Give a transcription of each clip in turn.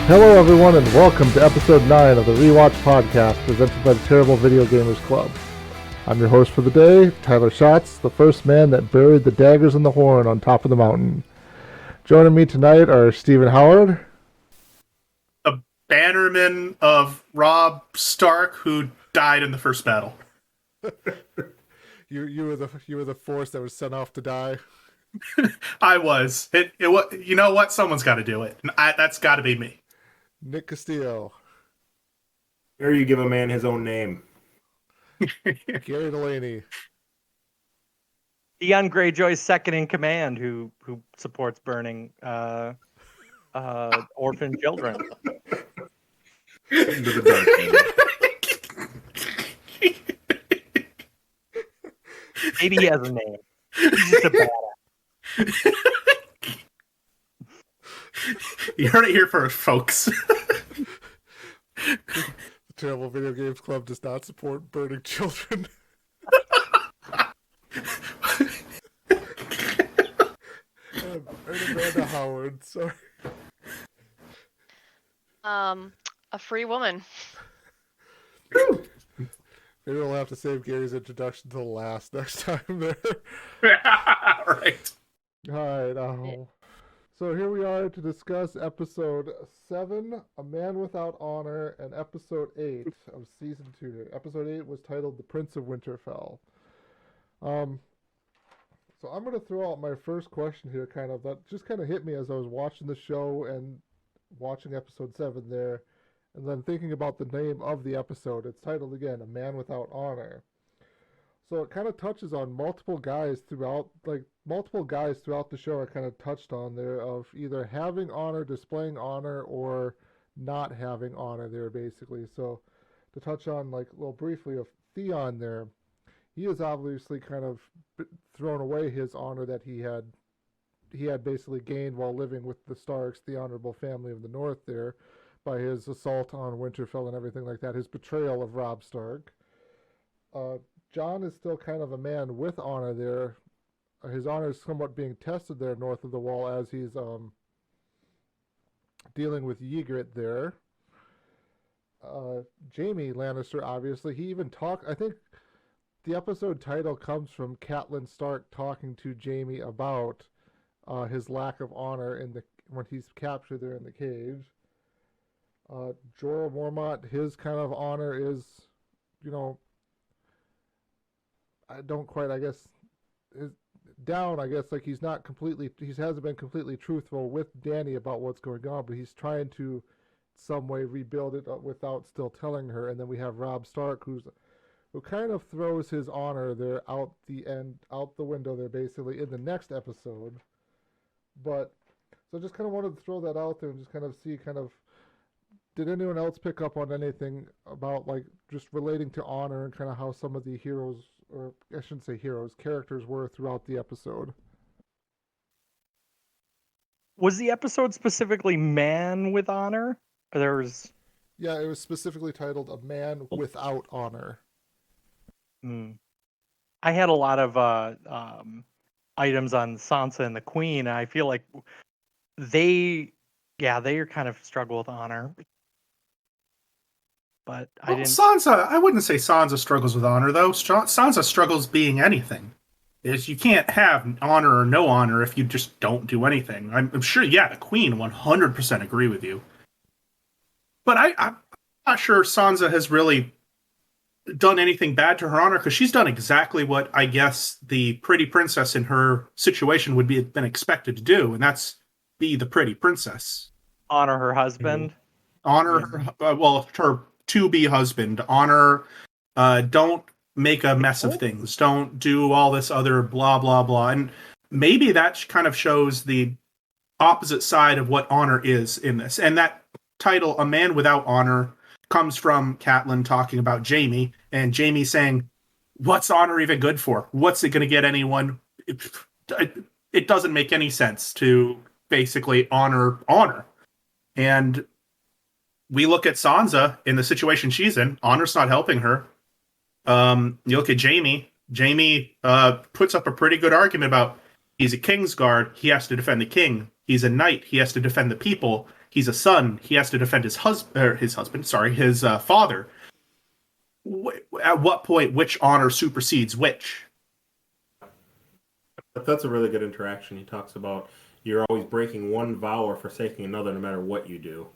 Hello everyone and welcome to episode 9 of the Rewatch podcast presented by the Terrible Video Gamers Club. I'm your host for the day, Tyler Schatz, the first man that buried the daggers in the horn on top of the mountain. Joining me tonight are Stephen Howard. The bannerman of Robb Stark who died in the first battle. You were the force that was sent off to die. I was. You know what? Someone's got to do it. And that's got to be me. Nick Castillo. Or you give a man his own name. Gary Delaney. Theon Greyjoy's second in command, who supports burning orphan children. Into the dark age. Maybe he has a name. He's just a badass. You heard it here first, folks. The Terrible Video Games Club does not support burning children. And Amanda Howard, sorry. A free woman. Maybe we'll have to save Gary's introduction to the last next time there. Right. Alright, so here we are to discuss episode 7, A Man Without Honor, and episode 8 of season 2. Episode 8 was titled The Prince of Winterfell. So I'm going to throw out my first question here, that just hit me as I was watching the show and watching episode 7 there, and then thinking about the name of the episode. It's titled again, A Man Without Honor. So it kind of touches on multiple guys throughout the show are kind of touched on there of either having honor, displaying honor, or not having honor there, basically. So to touch on, a little briefly of Theon there, he has obviously kind of thrown away his honor that he had basically gained while living with the Starks, the honorable family of the North there, by his assault on Winterfell and everything like that, his betrayal of Robb Stark. Jon is still kind of a man with honor there. His honor is somewhat being tested there north of the wall as he's dealing with Ygritte there. Jaime Lannister, obviously, he even I think the episode title comes from Catelyn Stark talking to Jaime about his lack of honor when he's captured there in the cave. Jorah Mormont, his kind of honor is, he hasn't been completely truthful with Dany about what's going on, but he's trying to some way rebuild it without still telling her. And then we have Robb Stark, who kind of throws his honor there out the window there, basically in the next episode. But so just kind of wanted to throw that out there and just kind of see did anyone else pick up on anything about just relating to honor and kind of how some of the heroes, or I shouldn't say heroes, characters were throughout the episode? Was the episode specifically Man with Honor? Yeah, it was specifically titled A Man Without Honor. I had a lot of items on Sansa and the Queen, and I feel like they are kind of struggle with honor. But Sansa, I wouldn't say Sansa struggles with honor, though. Sansa struggles being anything. You can't have honor or no honor if you just don't do anything. I'm sure, the Queen 100% agree with you. But I'm not sure Sansa has really done anything bad to her honor, because she's done exactly what I guess the pretty princess in her situation would been expected to do, and that's be the pretty princess. Honor her husband. Honor her to-be husband. Honor, don't make a mess of things. Don't do all this other blah, blah, blah. And maybe that kind of shows the opposite side of what honor is in this. And that title, A Man Without Honor, comes from Catelyn talking about Jaime, and Jaime saying, what's honor even good for? What's it going to get anyone? It doesn't make any sense to basically honor. And we look at Sansa in the situation she's in. Honor's not helping her. You look at Jaime. Jaime puts up a pretty good argument about he's a Kingsguard. He has to defend the king. He's a knight. He has to defend the people. He's a son. He has to defend his father. At what point, which honor supersedes which? But that's a really good interaction. He talks about you're always breaking one vow or forsaking another, no matter what you do.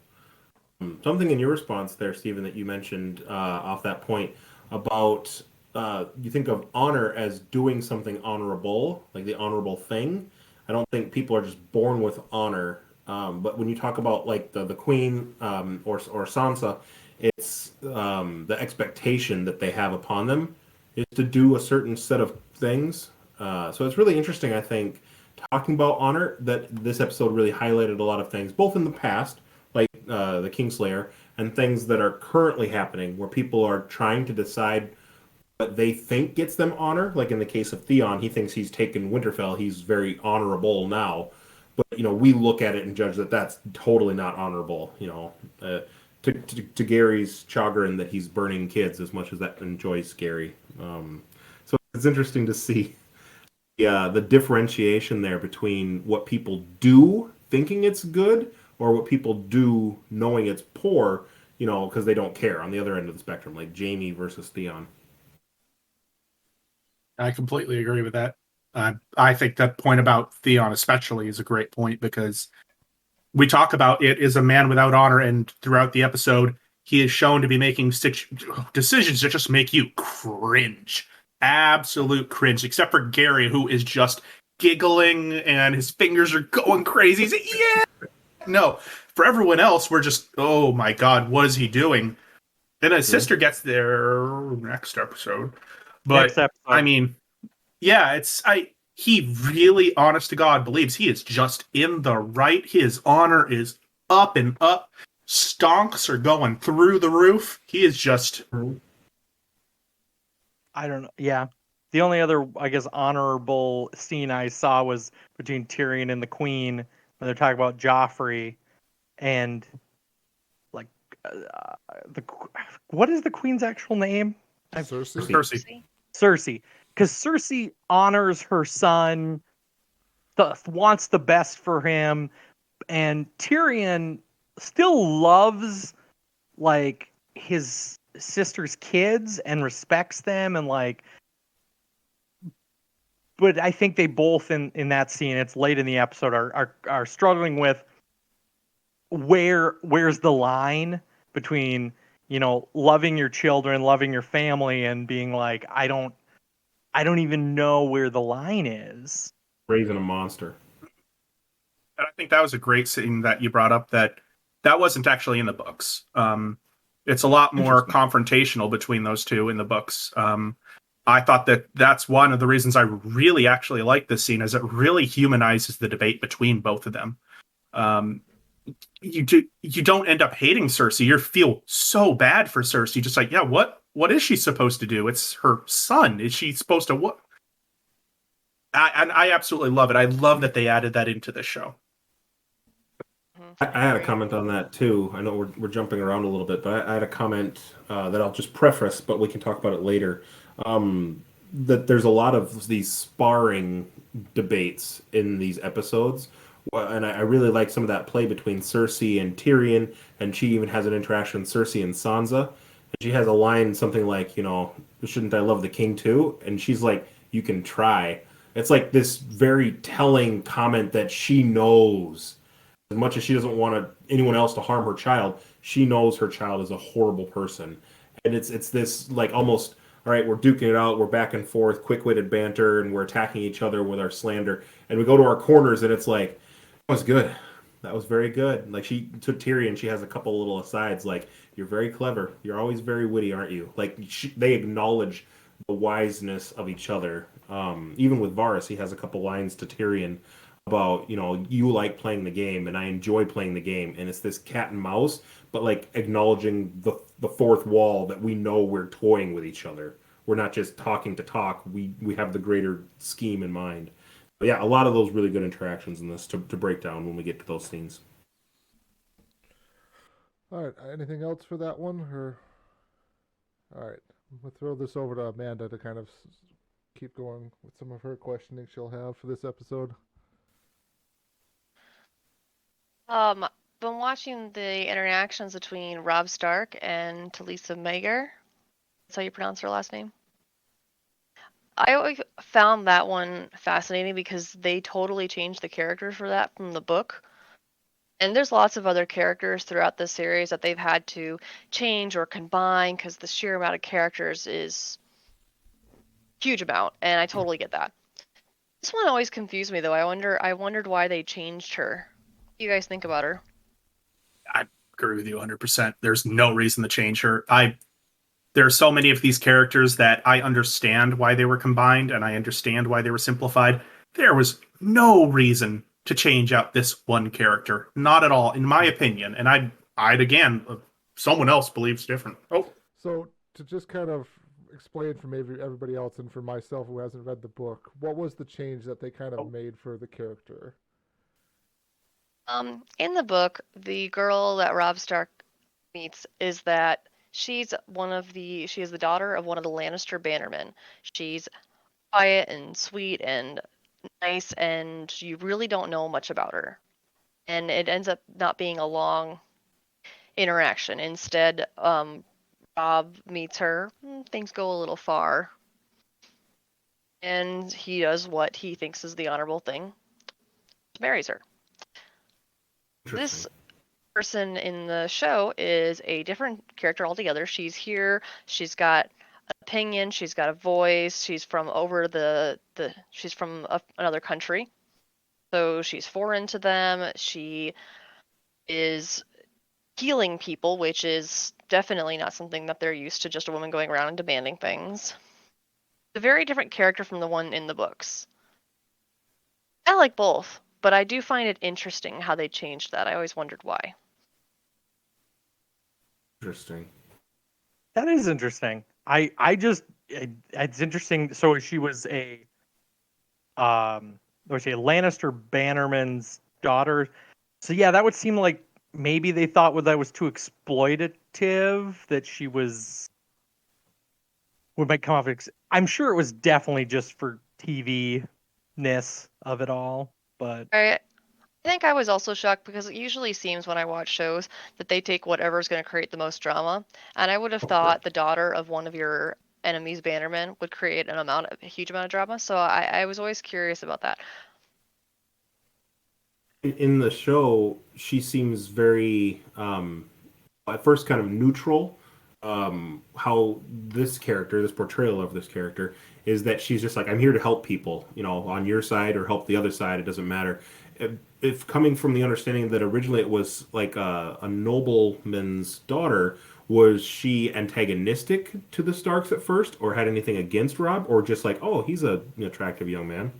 Something in your response there, Stephen, that you mentioned off that point about you think of honor as doing something honorable, like the honorable thing. I don't think people are just born with honor. But when you talk about like the queen or Sansa, it's the expectation that they have upon them is to do a certain set of things. So it's really interesting, I think, talking about honor, that this episode really highlighted a lot of things, both in the past, like the Kingslayer, and things that are currently happening where people are trying to decide what they think gets them honor. Like in the case of Theon, he thinks he's taken Winterfell. He's very honorable now. But, we look at it and judge that that's totally not honorable, to Gary's chagrin that he's burning kids as much as that enjoys Gary. So it's interesting to see the differentiation there between what people do thinking it's good or what people do knowing it's poor, because they don't care on the other end of the spectrum, like Jaime versus Theon. I completely agree with that. I think that point about Theon especially is a great point because we talk about it is a man without honor, and throughout the episode, he is shown to be making decisions that just make you cringe. Absolute cringe, except for Gary, who is just giggling and his fingers are going crazy. He's like, yeah! No, for everyone else, we're just, oh my god, what is he doing? Then his sister gets there next episode. But, Next episode. I mean, yeah, he really, honest to God, believes he is just in the right. His honor is up and up. Stonks are going through the roof. He is just... I don't know. Yeah. The only other, I guess, honorable scene I saw was between Tyrion and the Queen when they're talking about Joffrey and like what is the Queen's actual name? Cersei. Cersei. Because Cersei honors her son, wants the best for him, and Tyrion still loves like his sister's kids and respects them and like, but I think they both in that scene, it's late in the episode, are struggling with where's the line between loving your children, loving your family, and being like I don't even know where the line is. Raising a monster. And I think that was a great scene that you brought up that wasn't actually in the books. It's a lot more confrontational between those two in the books. I thought that's one of the reasons I really actually like this scene, is it really humanizes the debate between both of them. You don't end up hating Cersei. You feel so bad for Cersei. Just like, yeah, what is she supposed to do? It's her son. Is she supposed to what? I absolutely love it. I love that they added that into the show. I had a comment on that too. I know we're jumping around a little bit, but I had a comment that I'll just preface, but we can talk about it later. That there's a lot of these sparring debates in these episodes, and I really like some of that play between Cersei and Tyrion, and she even has an interaction with Cersei and Sansa. And she has a line something like, shouldn't I love the king too? And she's like, you can try. It's like this very telling comment that she knows. As much as she doesn't want anyone else to harm her child, she knows her child is a horrible person. And it's this like almost, all right, we're duking it out, we're back and forth, quick-witted banter, and we're attacking each other with our slander. And we go to our corners, and it's like, that was good. That was very good. Like, she took Tyrion, she has a couple little asides, like, you're very clever. You're always very witty, aren't you? Like, they acknowledge the wiseness of each other. Even with Varys, he has a couple lines to Tyrion about, you like playing the game and I enjoy playing the game, and it's this cat and mouse, but like acknowledging the fourth wall that we know we're toying with each other. We're not just talking to talk. We have the greater scheme in mind. But yeah, a lot of those really good interactions in this to break down when we get to those scenes. All right, anything else for that one? All right, we'll throw this over to Amanda to kind of keep going with some of her questioning she'll have for this episode. been watching the interactions between Robb Stark and Talisa Mager. That's how you pronounce her last name. I always found that one fascinating because they totally changed the characters for that from the book. And there's lots of other characters throughout the series that they've had to change or combine because the sheer amount of characters is huge amount, and I totally get that. This one always confused me though. I wondered why they changed her. What do you guys think about her? I agree with you 100%. There's no reason to change her. There are so many of these characters that I understand why they were combined and I understand why they were simplified. There was no reason to change out this one character. Not at all, in my opinion. And I'd again, someone else believes different. Oh. So to just kind of explain for maybe everybody else and for myself who hasn't read the book, what was the change that they kind of made for the character? In the book, the girl that Robb Stark meets is that she is the daughter of one of the Lannister bannermen. She's quiet and sweet and nice, and you really don't know much about her. And it ends up not being a long interaction. Instead, Robb meets her, things go a little far, and he does what he thinks is the honorable thing, marries her. This person in the show is a different character altogether. She's here, she's got an opinion, she's got a voice, she's from she's from another country, so she's foreign to them. She is healing people, which is definitely not something that they're used to, just a woman going around and demanding things. A very different character from the one in the books. I like both, but I do find it interesting how they changed that. I always wondered why. Interesting. That is interesting. It's interesting. So she was a Lannister bannerman's daughter. So yeah, that would seem like maybe they thought that was too exploitative, that she might come off. I'm sure it was definitely just for TV-ness of it all, but I think I was also shocked because it usually seems when I watch shows that they take whatever's going to create the most drama, and I would have thought the daughter of one of your enemy's bannermen would create a huge amount of drama. So I was always curious about that. In the show, she seems very, at first, kind of neutral. How this portrayal of this character, is that she's just like, I'm here to help people, on your side or help the other side. It doesn't matter. If coming from the understanding that originally it was like a nobleman's daughter, was she antagonistic to the Starks at first, or had anything against Robb, or just like, oh, he's an attractive young man?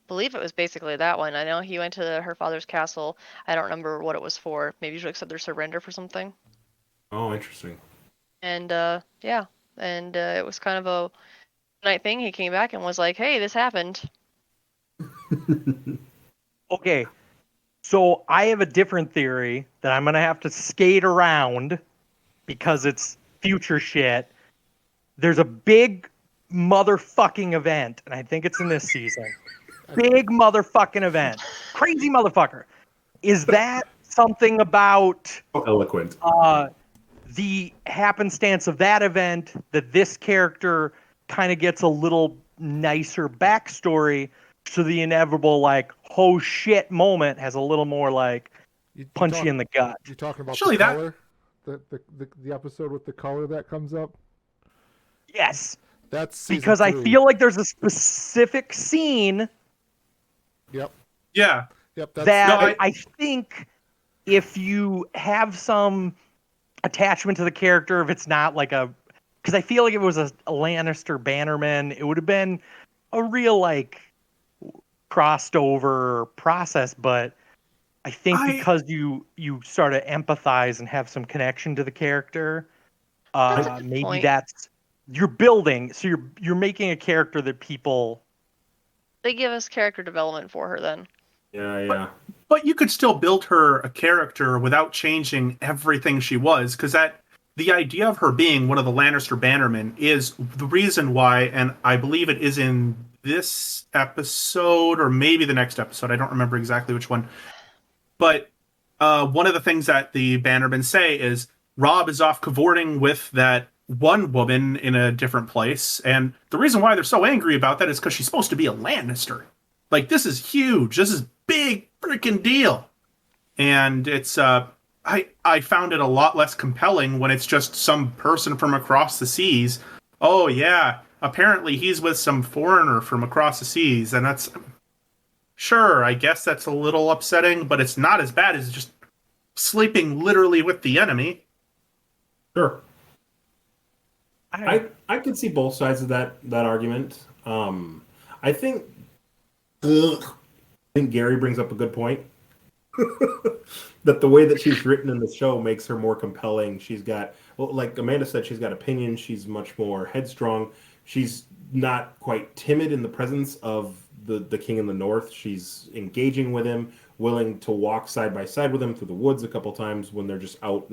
Believe it was basically that one. I know he went to her father's castle. I don't remember what it was for. Maybe to accept their surrender for something. Oh, interesting. And yeah, and it was kind of a night thing. He came back and was like, "Hey, this happened." okay. So I have a different theory that I'm gonna have to skate around because it's future shit. There's a big motherfucking event, and I think it's in this season. Big motherfucking event. Crazy motherfucker. Is that something about eloquent? The happenstance of that event, that this character kind of gets a little nicer backstory, so the inevitable like oh shit moment has a little more like punch you in the gut. You're talking about Actually, the color? The episode with the color that comes up? Yes. That's because season 3. I feel like there's a specific scene Yep. Yeah. Yep. that I think if you have some attachment to the character, if it's not like because I feel like if it was a Lannister bannerman, it would have been a real like crossed over process. But I think because you start to empathize and have some connection to the character, That's a good maybe point. that's you're building. So you're making a character that people. They give us character development for her then. Yeah. But you could still build her a character without changing everything she was, because the idea of her being one of the Lannister bannermen is the reason why, and I believe it is in this episode or maybe the next episode. I don't remember exactly which one. But one of the things that the Bannermen say is Robb is off cavorting with that one woman in a different place, and the reason why they're so angry about that is because she's supposed to be a Lannister. Like, this is huge. This is big freaking deal. And it's I found it a lot less compelling when it's just some person from across the seas. Oh yeah, apparently he's with some foreigner from across the seas, and that's sure, I guess that's a little upsetting, but it's not as bad as just sleeping literally with the enemy. Sure. I could see both sides of that argument. I think Gary brings up a good point. That the way that she's written in the show makes her more compelling. She's got, well, like Amanda said, she's got opinions. She's much more headstrong. She's not quite timid in the presence of the king in the north. She's engaging with him, willing to walk side by side with him through the woods a couple times when they're just out,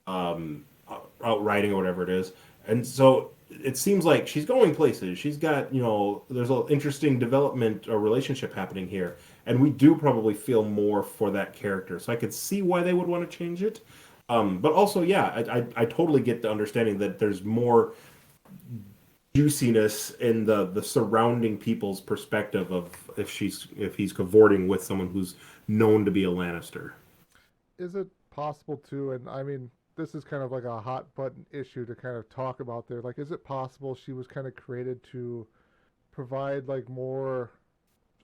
out riding or whatever it is. And so it seems like she's going places. She's got, there's an interesting development or relationship happening here. And we do probably feel more for that character. So I could see why they would want to change it. But also, yeah, I totally get the understanding that there's more juiciness in the surrounding people's perspective of if he's cavorting with someone who's known to be a Lannister. Is it possible to, and I mean, this is kind of like a hot button issue to kind of talk about there. Like, is it possible she was kind of created to provide like more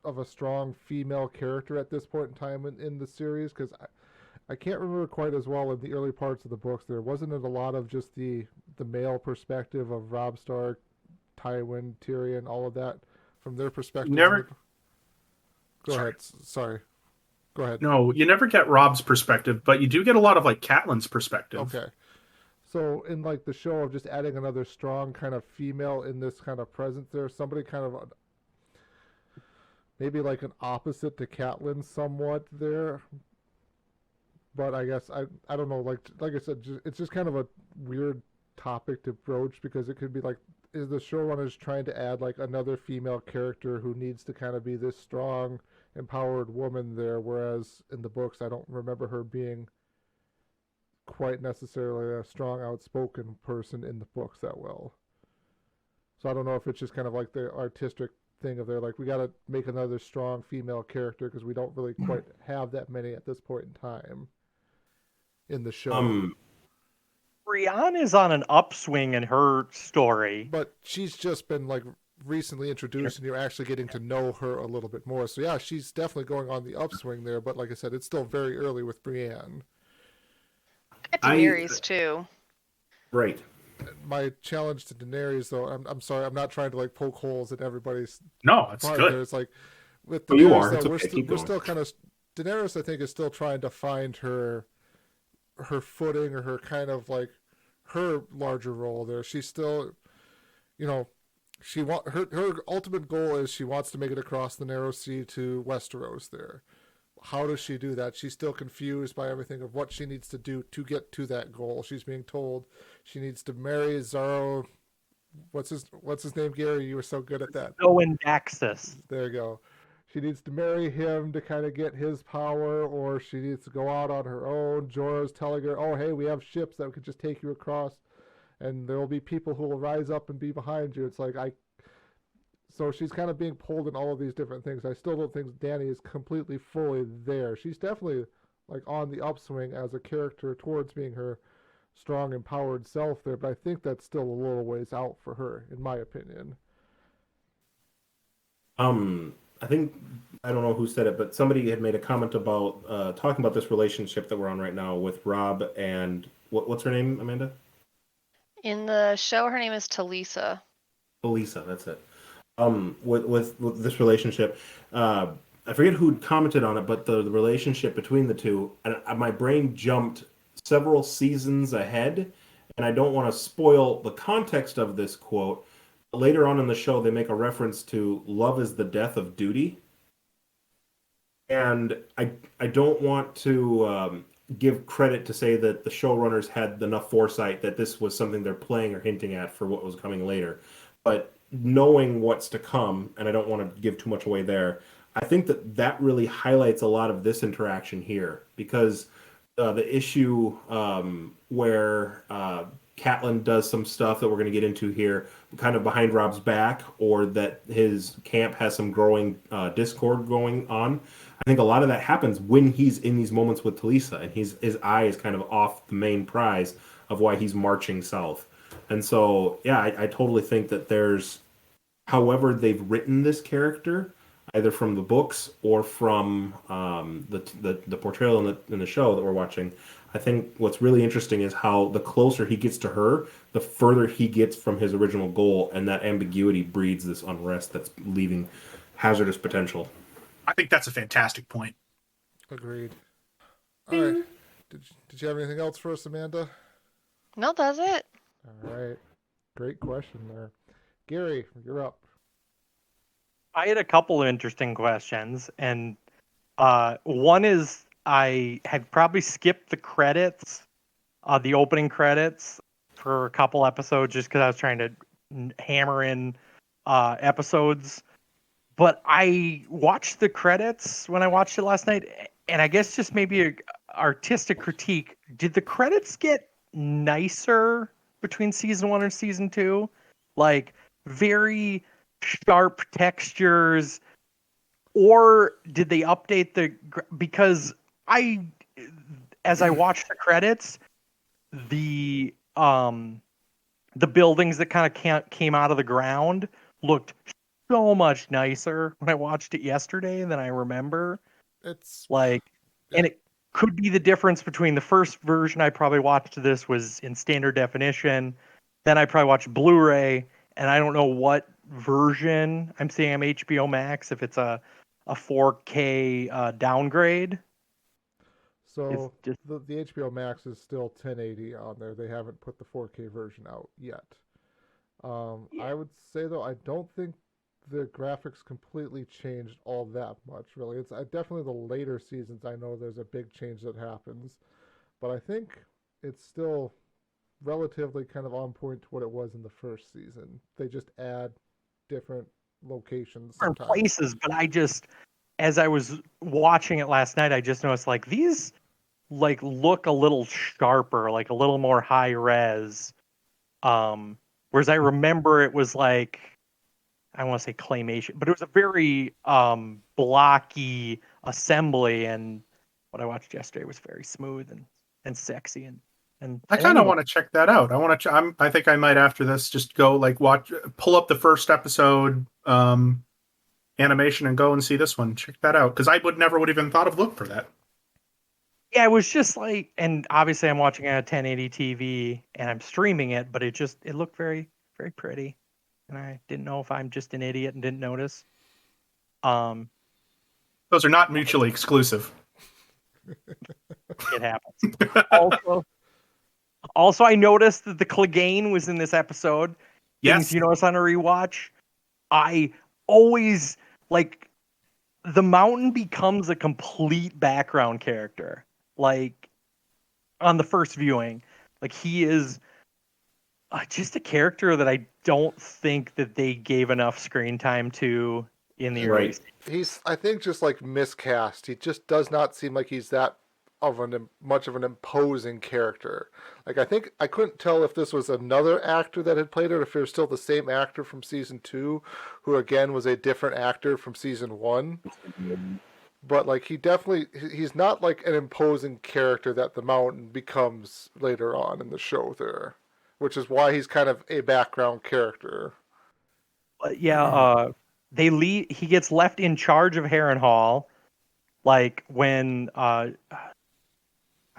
of a strong female character at this point in time in the series? Because I can't remember quite as well in the early parts of the books. There wasn't it a lot of just the male perspective of Robb Stark, Tywin, Tyrion, all of that from their perspective. Never. Go ahead. Sorry. Go ahead. No, you never get Robb's perspective, but you do get a lot of like Catelyn's perspective. Okay. So in like the show of just adding another strong kind of female in this kind of presence there, somebody kind of maybe like an opposite to Catelyn somewhat there. But I guess I don't know, like I said, it's just kind of a weird topic to broach because it could be like, is the showrunners trying to add like another female character who needs to kind of be this strong, empowered woman there, whereas in the books I don't remember her being quite necessarily a strong, outspoken person in the books that well. So I don't know if it's just kind of like the artistic thing of they're like, we got to make another strong female character because we don't really quite have that many at this point in time in the show. Brienne is on an upswing in her story. But she's just been like recently introduced and you're actually getting to know her a little bit more. So yeah, she's definitely going on the upswing there, but like I said, it's still very early with Brienne. Daenerys too. Right. My challenge to Daenerys, though, I'm sorry, I'm not trying to like poke holes in everybody's. No, it's good. There. It's like with Daenerys, you are. Though, we're still kind of Daenerys. I think is still trying to find her footing or her kind of like her larger role there. She's still, her ultimate goal is she wants to make it across the narrow sea to Westeros there. How does she do that? She's still confused by everything of what she needs to do to get to that goal. She's being told she needs to marry Zaro. What's his name, Gary? You were so good at that. Owen Daxus. There you go. She needs to marry him to kind of get his power, or she needs to go out on her own. Jorah's telling her, oh, hey, we have ships that could just take you across, and there will be people who will rise up and be behind you. It's like, so she's kind of being pulled in all of these different things. I still don't think Dany is completely fully there. She's definitely like on the upswing as a character towards being her strong, empowered self there, but I think that's still a little ways out for her, in my opinion. I think, I don't know who said it, but somebody had made a comment about talking about this relationship that we're on right now with Robb and what's her name, Amanda? In the show, her name is Talisa. Talisa, that's it. With this relationship, I forget who commented on it, but the relationship between the two, and my brain jumped several seasons ahead, and I don't want to spoil the context of this quote. Later on in the show, they make a reference to love is the death of duty. And I don't want to give credit to say that the showrunners had enough foresight that this was something they're playing or hinting at for what was coming later. But knowing what's to come, and I don't want to give too much away there, I think that really highlights a lot of this interaction here because the issue where Catelyn does some stuff that we're going to get into here, kind of behind Rob's back, or that his camp has some growing discord going on. I think a lot of that happens when he's in these moments with Talisa, and his eye is kind of off the main prize of why he's marching south. And so, yeah, I totally think that there's, however they've written this character, either from the books or from the portrayal in the show that we're watching. I think what's really interesting is how the closer he gets to her, the further he gets from his original goal, and that ambiguity breeds this unrest that's leaving hazardous potential. I think that's a fantastic point. Agreed. All right. Did you have anything else for us, Amanda? No, that's it. All right. Great question there. Gary, you're up. I had a couple of interesting questions, and one is I had probably skipped the credits, the opening credits for a couple episodes just because I was trying to hammer in episodes. But I watched the credits when I watched it last night, and I guess just maybe an artistic critique. Did the credits get nicer between season 1 and season 2? Like, very sharp textures, or did they update because as I watched the credits, the buildings that kind of came out of the ground looked so much nicer when I watched it yesterday than I remember. It's like, and it could be the difference between the first version I probably watched this was in standard definition, then I probably watched Blu-ray, and I don't know what version I'm seeing on HBO Max, if it's a 4K downgrade. So the HBO Max is still 1080 on there. They haven't put the 4K version out yet. I would say though, I don't think the graphics completely changed all that much. Really, it's definitely the later seasons. I know there's a big change that happens, but I think it's still relatively kind of on point to what it was in the first season. They just add different locations, different sometimes. places, but as I was watching it last night, I just noticed like these look a little sharper, like a little more high res. Whereas I remember it was like, I want to say claymation, but it was a very blocky assembly, and what I watched yesterday was very smooth and sexy and I kind of want to check that out. I want to. I think I might after this just go pull up the first episode animation and go and see this one. Check that out because I would even thought of look for that. Yeah, it was just like, and obviously I'm watching on a 1080 TV and I'm streaming it, but it looked very, very pretty. And I didn't know if I'm just an idiot and didn't notice. Those are not mutually exclusive. It happens. Also, I noticed that the Clegane was in this episode. Yes. Things you notice on a rewatch. I always, the mountain becomes a complete background character. Like, on the first viewing. Like, he is just a character that I don't think that they gave enough screen time to in the early season. He's, I think, just miscast. He just does not seem like he's that much of an imposing character. I think I couldn't tell if this was another actor that had played it, or if it was still the same actor from season 2, who again was a different actor from season 1. But he's not an imposing character that the mountain becomes later on in the show there, which is why he's kind of a background character. He gets left in charge of Harrenhal, when I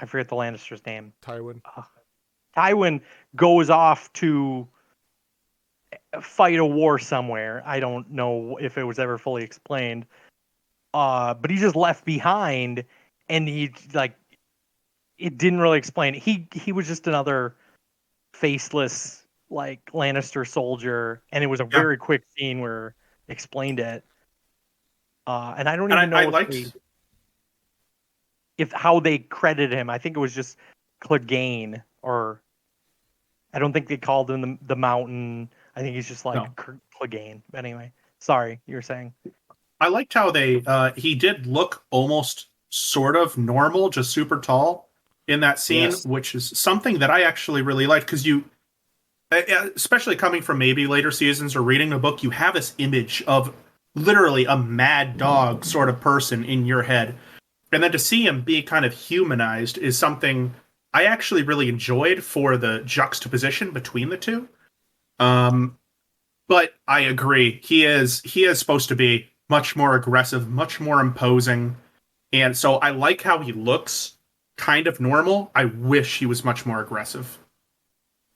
forget the Lannister's name. Tywin. Tywin goes off to fight a war somewhere. I don't know if it was ever fully explained. But he's just left behind, and it didn't really explain. He was just another faceless Lannister soldier, and it was a very quick scene where they explained it. And I don't even know if how they credited him. I think it was just Clegane, or I don't think they called him the Mountain. I think he's just Clegane. But anyway, sorry, you were saying. I liked how he did look almost sort of normal, just super tall in that scene, Yes. which is something that I actually really liked because especially coming from maybe later seasons or reading the book, you have this image of literally a mad dog sort of person in your head. And then to see him be kind of humanized is something I actually really enjoyed for the juxtaposition between the two. But I agree. He is supposed to be much more aggressive, much more imposing. And so I like how he looks kind of normal. I wish he was much more aggressive.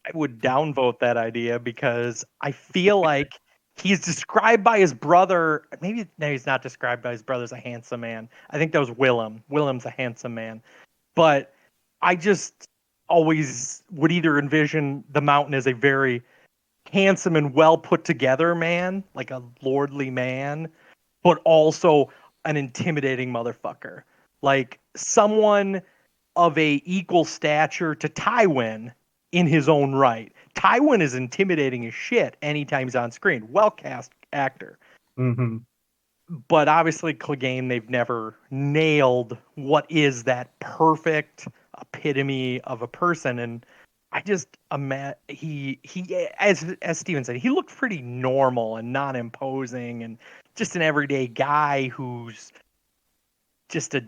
I would downvote that idea because I feel like he's described by his brother. Maybe no, he's not described by his brother as a handsome man. I think that was Willem. Willem's a handsome man. But I just always would either envision the Mountain as a very handsome and well put together man, like a lordly man, but also an intimidating motherfucker. Like someone of a equal stature to Tywin in his own right. Tywin is intimidating as shit anytime he's on screen. Well cast actor. Mm-hmm. But obviously Clegane, they've never nailed what is that perfect epitome of a person. And I just he as Steven said, he looked pretty normal and not imposing and just an everyday guy who's just a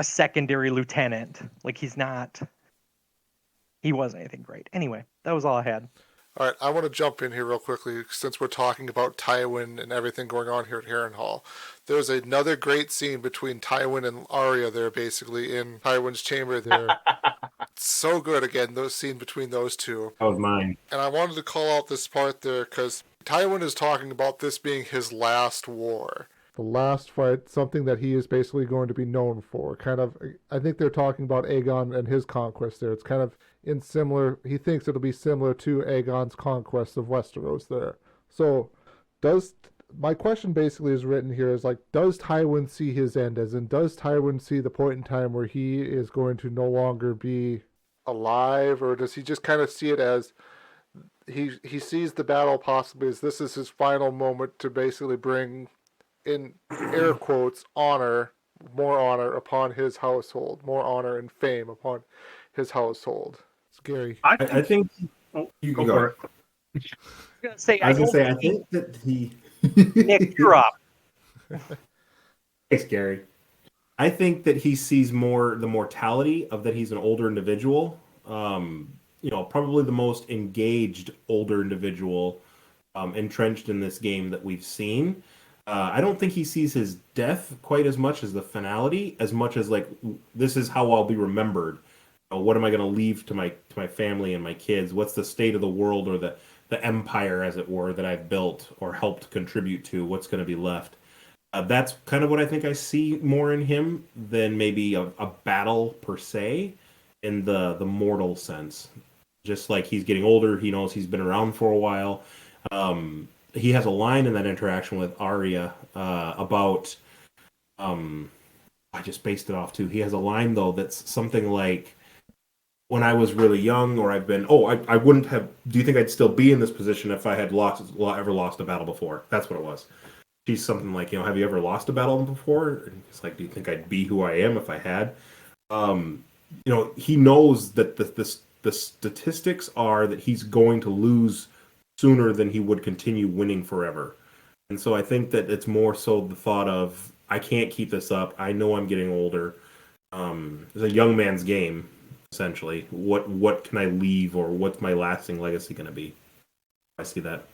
secondary lieutenant. Like he wasn't anything great. Anyway, that was all I had. All right, I want to jump in here real quickly since we're talking about Tywin and everything going on here at Harrenhal. There's another great scene between Tywin and Arya there, basically, in Tywin's chamber there. So good, again, those scene between those two. That was mine. And I wanted to call out this part there because Tywin is talking about this being his last war. The last fight, something that he is basically going to be known for. Kind of, I think they're talking about Aegon and his conquest there. It's kind of he thinks it'll be similar to Aegon's conquest of Westeros there. So, my question basically is written here is like, does Tywin see his end? As in, does Tywin see the point in time where he is going to no longer be alive? Or does he just kind of see it as he sees the battle possibly as this is his final moment to basically bring, in air quotes, more honor upon his household, more honor and fame upon his household? Scary. I think you go go. for it. I was gonna say, I think that he. Nick, you're up. Thanks, Gary. I think that he sees more the mortality of that he's an older individual. Probably the most engaged older individual entrenched in this game that we've seen. I don't think he sees his death quite as much as the finality, as much as like, this is how I'll be remembered. What am I going to leave to my family and my kids? What's the state of the world or the empire, as it were, that I've built or helped contribute to? What's going to be left? That's kind of what I think I see more in him than maybe a battle per se, in the mortal sense. Just like he's getting older, he knows he's been around for a while. He has a line in that interaction with Arya about. I just based it off too. He has a line though that's something like, when I was really young, or I've been, I wouldn't have, do you think I'd still be in this position if I had ever lost a battle before? That's what it was. She's something like, have you ever lost a battle before? And it's like, do you think I'd be who I am if I had? He knows that the statistics are that he's going to lose sooner than he would continue winning forever. And so I think that it's more so the thought of, I can't keep this up. I know I'm getting older. It's a young man's game. Essentially, what can I leave, or what's my lasting legacy going to be? I see that.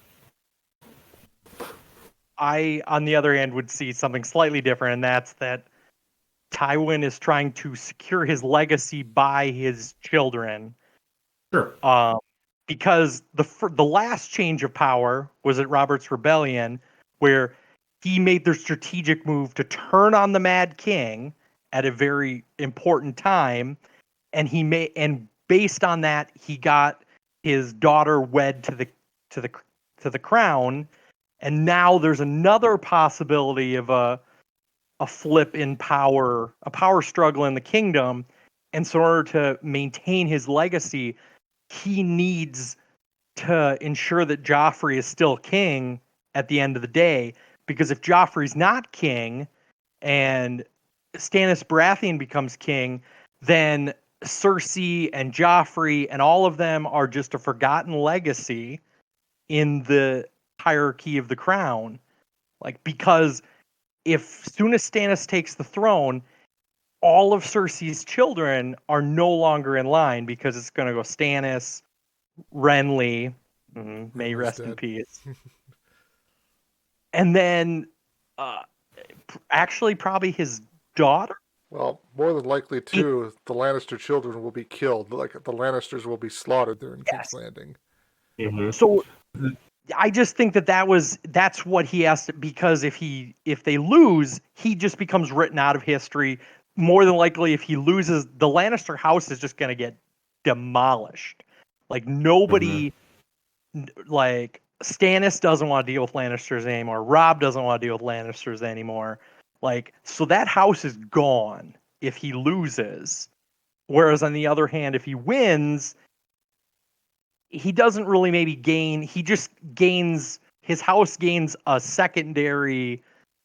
I, on the other hand, would see something slightly different, and that's that Tywin is trying to secure his legacy by his children. Sure. Because the last change of power was at Robert's Rebellion, where he made the strategic move to turn on the Mad King at a very important time. And based on that, he got his daughter wed to the crown, and now there's another possibility of a flip in power, a power struggle in the kingdom. And so in order to maintain his legacy, he needs to ensure that Joffrey is still king at the end of the day, because if Joffrey's not king and Stannis Baratheon becomes king, then Cersei and Joffrey and all of them are just a forgotten legacy in the hierarchy of the crown. Like, because if soon as Stannis takes the throne, all of Cersei's children are no longer in line, because it's going to go Stannis, Renly, may he rest in peace, and then actually probably his daughter. Well, more than likely, too, the Lannister children will be killed. Like, the Lannisters will be slaughtered there in King's Landing. Mm-hmm. So I just think that's what he has to, because if they lose, he just becomes written out of history. More than likely, if he loses, the Lannister house is just going to get demolished. Like, nobody, like, Stannis doesn't want to deal with Lannisters anymore. Robb doesn't want to deal with Lannisters anymore. Like, so that house is gone if he loses. Whereas on the other hand, if he wins, he doesn't really maybe gain. He just gains, his house gains a secondary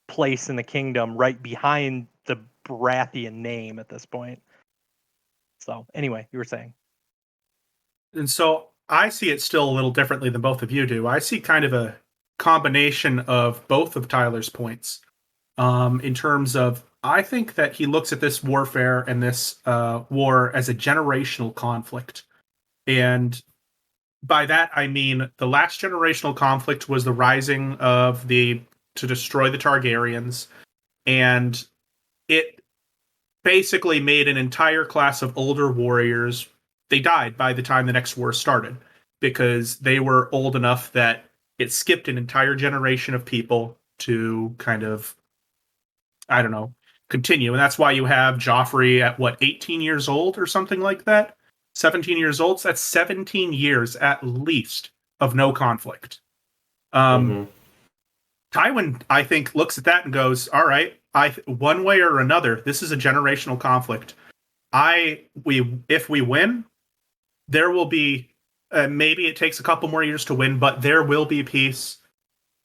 place in the kingdom right behind the Baratheon name at this point. So anyway, you were saying. And so I see it still a little differently than both of you do. I see kind of a combination of both of Tyler's points. In terms of, I think that he looks at this warfare and this war as a generational conflict. And by that, I mean the last generational conflict was the rising of to destroy the Targaryens. And it basically made an entire class of older warriors. They died by the time the next war started, because they were old enough that it skipped an entire generation of people to kind of, I don't know, continue. And that's why you have Joffrey at 18 years old or something like that? 17 years old? So that's 17 years at least of no conflict. Tywin, I think, looks at that and goes, all right, one way or another, this is a generational conflict. If we win, there will be, maybe it takes a couple more years to win, but there will be peace.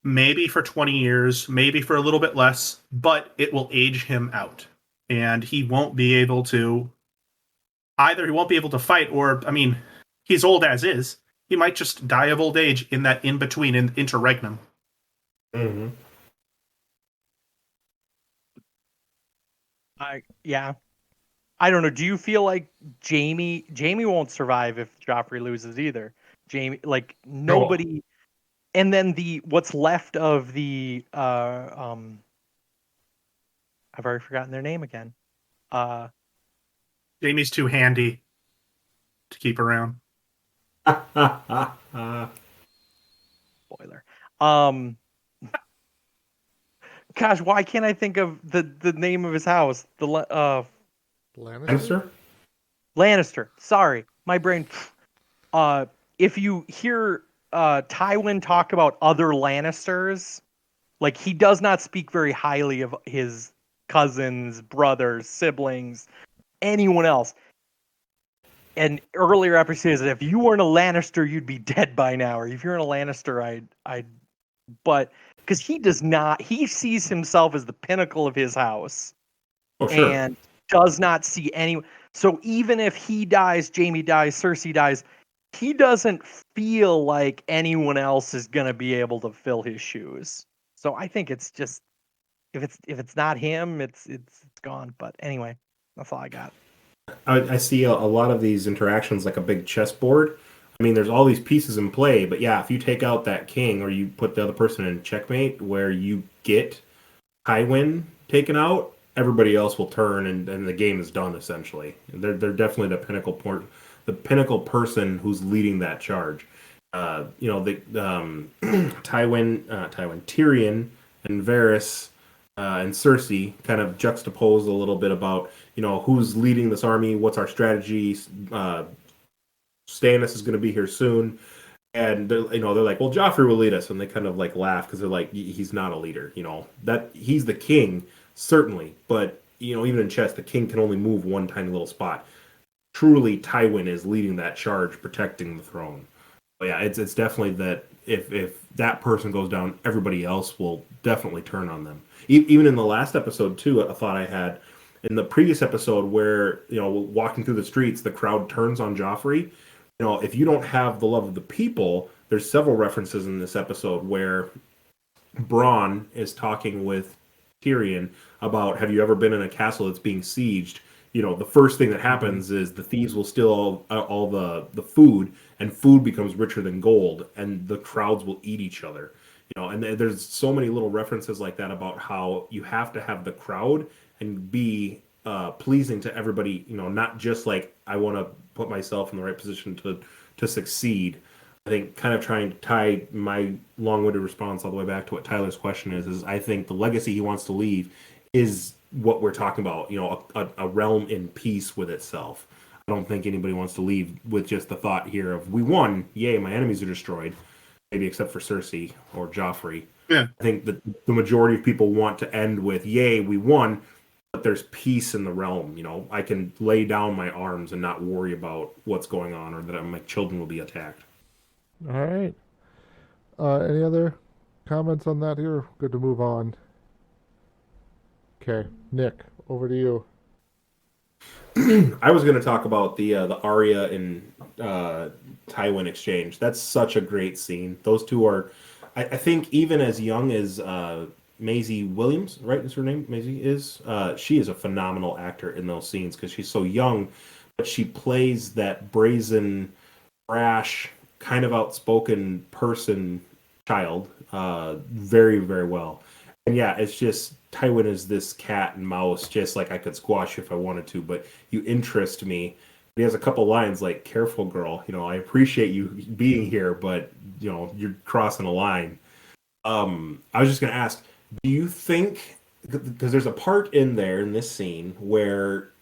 Maybe for 20 years, maybe for a little bit less, but it will age him out. And he won't be able to, either he won't be able to fight, or, I mean, he's old as is. He might just die of old age in that in-between, in interregnum. Mm-hmm. I don't know. Do you feel like Jamie won't survive if Joffrey loses either? Jamie, like, nobody. And then what's left of the I've already forgotten their name again. Jamie's too handy to keep around. Spoiler. Gosh, why can't I think of the name of his house? Lannister? Lannister. Sorry, my brain. If you hear Tywin talk about other Lannisters, like, he does not speak very highly of his cousins, brothers, siblings, anyone else. And earlier episodes, if you weren't a Lannister, you'd be dead by now. Or if you're a Lannister, but because he does not, he sees himself as the pinnacle of his house. Oh, sure. And does not see any. So even if he dies, Jamie dies, Cersei dies, he doesn't feel like anyone else is going to be able to fill his shoes. So I think it's just, if it's not him, it's gone. But anyway, that's all I got. I see a lot of these interactions like a big chessboard. I mean, there's all these pieces in play, but yeah, if you take out that king or you put the other person in checkmate where you get Tywin taken out, everybody else will turn and the game is done essentially. They're definitely the pinnacle person who's leading that charge. Tywin, Tyrion, and Varys and Cersei kind of juxtapose a little bit about, who's leading this army, what's our strategy. Stannis is going to be here soon, and they're like, well, Joffrey will lead us, and they kind of like laugh because they're like, he's not a leader, that he's the king certainly, but even in chess, the king can only move one tiny little spot. Truly, Tywin is leading that charge, protecting the throne. But yeah, it's definitely that if that person goes down, everybody else will definitely turn on them. Even in the last episode too, a thought I had in the previous episode where walking through the streets, the crowd turns on Joffrey. If you don't have the love of the people, there's several references in this episode where Bronn is talking with Tyrion about, have you ever been in a castle that's being sieged? The first thing that happens is the thieves will steal all the food, and food becomes richer than gold, and the crowds will eat each other. And there's so many little references like that about how you have to have the crowd and be pleasing to everybody. Not just like, I want to put myself in the right position to succeed. I think kind of trying to tie my long-winded response all the way back to what Tyler's question is I think the legacy he wants to leave is what we're talking about, a realm in peace with itself. I don't think anybody wants to leave with just the thought here of, we won, yay, my enemies are destroyed, maybe except for Cersei or Joffrey. Yeah. I think that the majority of people want to end with, yay, we won, but there's peace in the realm. I can lay down my arms and not worry about what's going on, or that my children will be attacked. All right. Any other comments on that here? Good to move on. Okay, Nick, over to you. I was going to talk about the Arya and Tywin exchange. That's such a great scene. Those two are, I think, even as young as Maisie Williams, right? Is her name? Maisie is. She is a phenomenal actor in those scenes because she's so young, but she plays that brazen, brash, kind of outspoken child very, very well. And yeah, it's just, Tywin is this cat and mouse, just like I could squash you if I wanted to, but you interest me. He has a couple lines like, careful girl, I appreciate you being here, but you're crossing a line. I was just going to ask, do you think, because there's a part in there in this scene where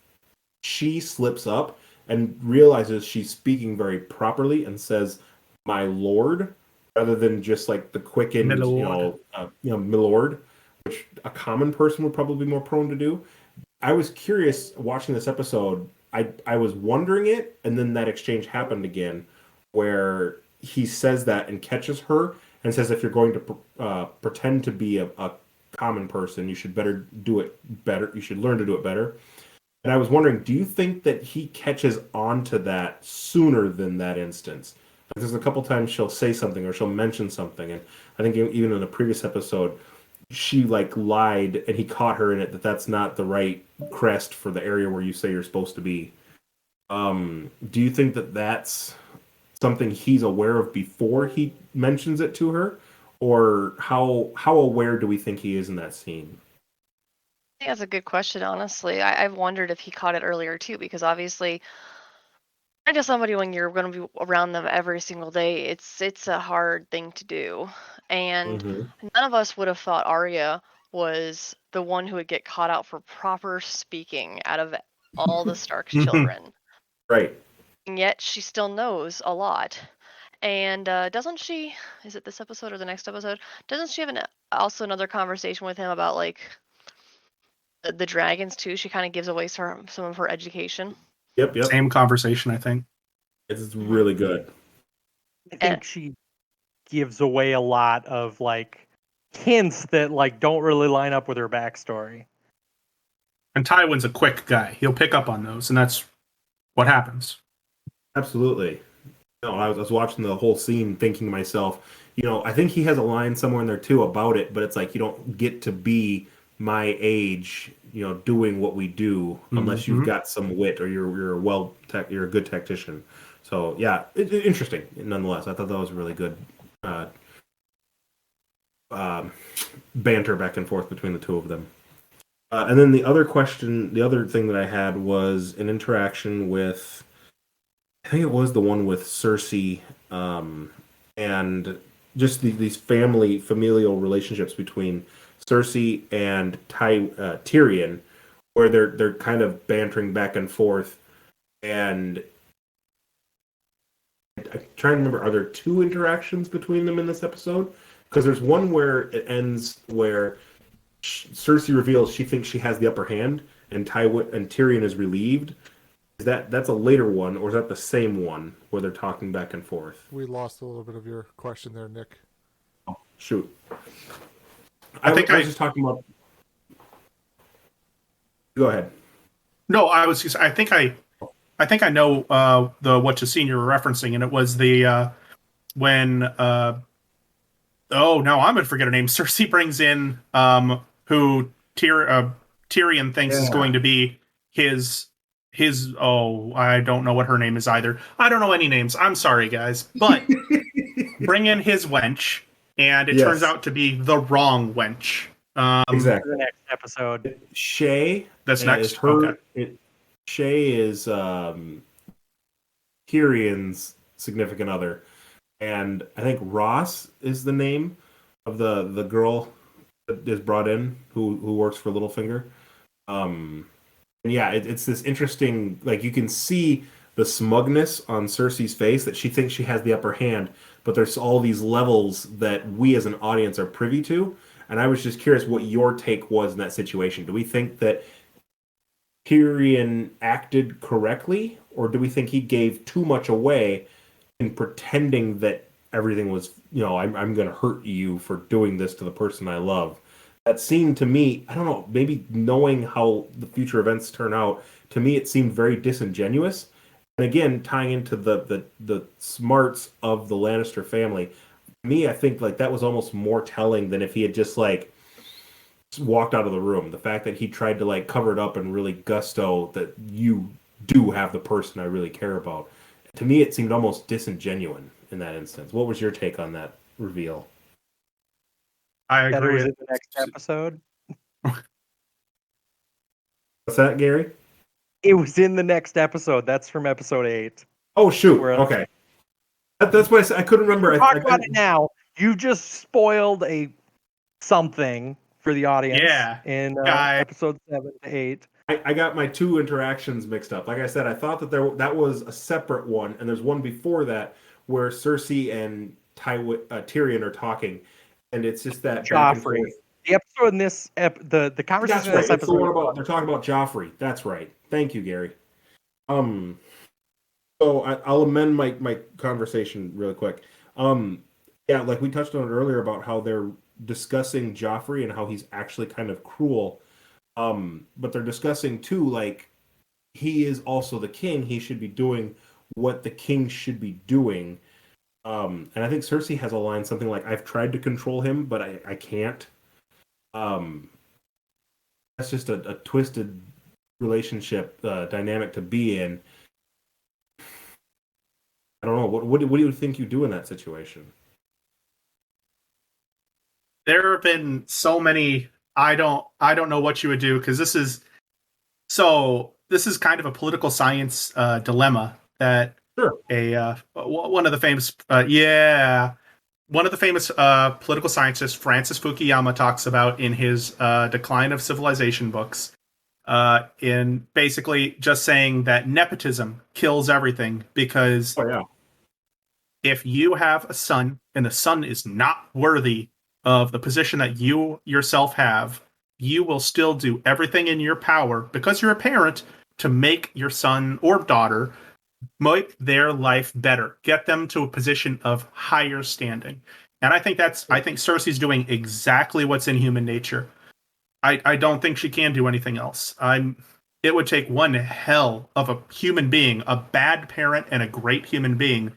she slips up and realizes she's speaking very properly and says, my lord, rather than just like the quickened, milord, which a common person would probably be more prone to do. I was curious watching this episode. I was wondering it, and then that exchange happened again, where he says that and catches her and says, if you're going to pretend to be a common person, you should do it better. You should learn to do it better. And I was wondering, do you think that he catches on to that sooner than that instance? Like, there's a couple times she'll say something or she'll mention something, and I think even in the previous episode, she lied and he caught her in it, that's not the right crest for the area where you say you're supposed to be. Do you think that that's something he's aware of before he mentions it to her, or how aware do we think he is in that scene? I think that's a good question, honestly. I've wondered if he caught it earlier too, because obviously, I guess somebody, when you're going to be around them every single day, it's a hard thing to do. And none of us would have thought Arya was the one who would get caught out for proper speaking out of all the Stark's children. Right. And yet she still knows a lot. And doesn't she, is it this episode or the next episode, doesn't she have also another conversation with him about the dragons too? She kind of gives away some of her education. Yep. Same conversation, I think. It's really good. I think she gives away a lot of hints that don't really line up with her backstory. And Tywin's a quick guy. He'll pick up on those, and that's what happens. Absolutely. I was watching the whole scene thinking to myself, I think he has a line somewhere in there too about it, but it's like, you don't get to be my age, doing what we do unless you've got some wit or you're a good tactician. So yeah, interesting nonetheless. I thought that was really good banter back and forth between the two of them. And then the other thing that I had was an interaction with, I think it was the one with Cersei, and just these familial relationships between Cersei and Tyrion, where they're kind of bantering back and forth. And I'm trying to remember, are there two interactions between them in this episode? Because there's one where it ends where Cersei reveals she thinks she has the upper hand, and Tyrion is relieved. That's a later one, or is that the same one where they're talking back and forth? We lost a little bit of your question there, Nick. Oh, shoot. I think I was just talking about. Go ahead. No, I think I know the what you seen you were referencing, and it was the when oh, now I'm gonna forget her name. Cersei brings in who Tyrion thinks is going to be his oh, I don't know what her name is either. I don't know any names. I'm sorry, guys, but bring in his wench, and it turns out to be the wrong wench. Exactly. The next episode. Shay. That's next. Her. Okay. Shay is Tyrion's significant other, and I think Ross is the name of the girl that is brought in who works for Littlefinger. And yeah, it's this interesting, like, you can see the smugness on Cersei's face that she thinks she has the upper hand, but there's all these levels that we as an audience are privy to. And I was just curious what your take was in that situation. Do we think that Tyrion acted correctly, or do we think he gave too much away in pretending that everything was, I'm going to hurt you for doing this to the person I love? That seemed to me, I don't know, maybe knowing how the future events turn out, to me it seemed very disingenuous. And again, tying into the smarts of the Lannister family, me, I think like that was almost more telling than if he had just like walked out of the room. The fact that he tried to like cover it up and really gusto that you do have the person I really care about. To me, it seemed almost disingenuous in that instance. What was your take on that reveal? I agree. That it was in the next episode. What's that, Gary? It was in the next episode. That's from episode 8. Oh shoot! Okay, that's why I couldn't remember. Talk about it now. You just spoiled something for the audience. Yeah. In episode 7 to 8. I got my two interactions mixed up. Like I said, I thought that was a separate one, and there's one before that where Cersei and Tyrion are talking, and it's just that Joffrey. The episode in this the conversation in this episode. It's the one about they're talking about Joffrey. That's right. Thank you, Gary. So I'll amend my conversation really quick. Yeah, like we touched on it earlier about how they're discussing Joffrey and how he's actually kind of cruel. But they're discussing too, like, he is also the king. He should be doing what the king should be doing. And I think Cersei has a line something like, "I've tried to control him, but I can't." That's just a twisted relationship dynamic to be in. I don't know. What do you think you do in that situation? There have been so many. I don't know what you would do, because this is kind of a political science dilemma that one of the famous political scientists, Francis Fukuyama, talks about in his Decline of Civilization books, in basically just saying that nepotism kills everything, because if you have a son and the son is not worthy of the position that you yourself have, you will still do everything in your power, because you're a parent, to make your son or daughter, make their life better, get them to a position of higher standing. And I think Cersei's doing exactly what's in human nature. I don't think she can do anything else. It would take one hell of a human being, a bad parent and a great human being,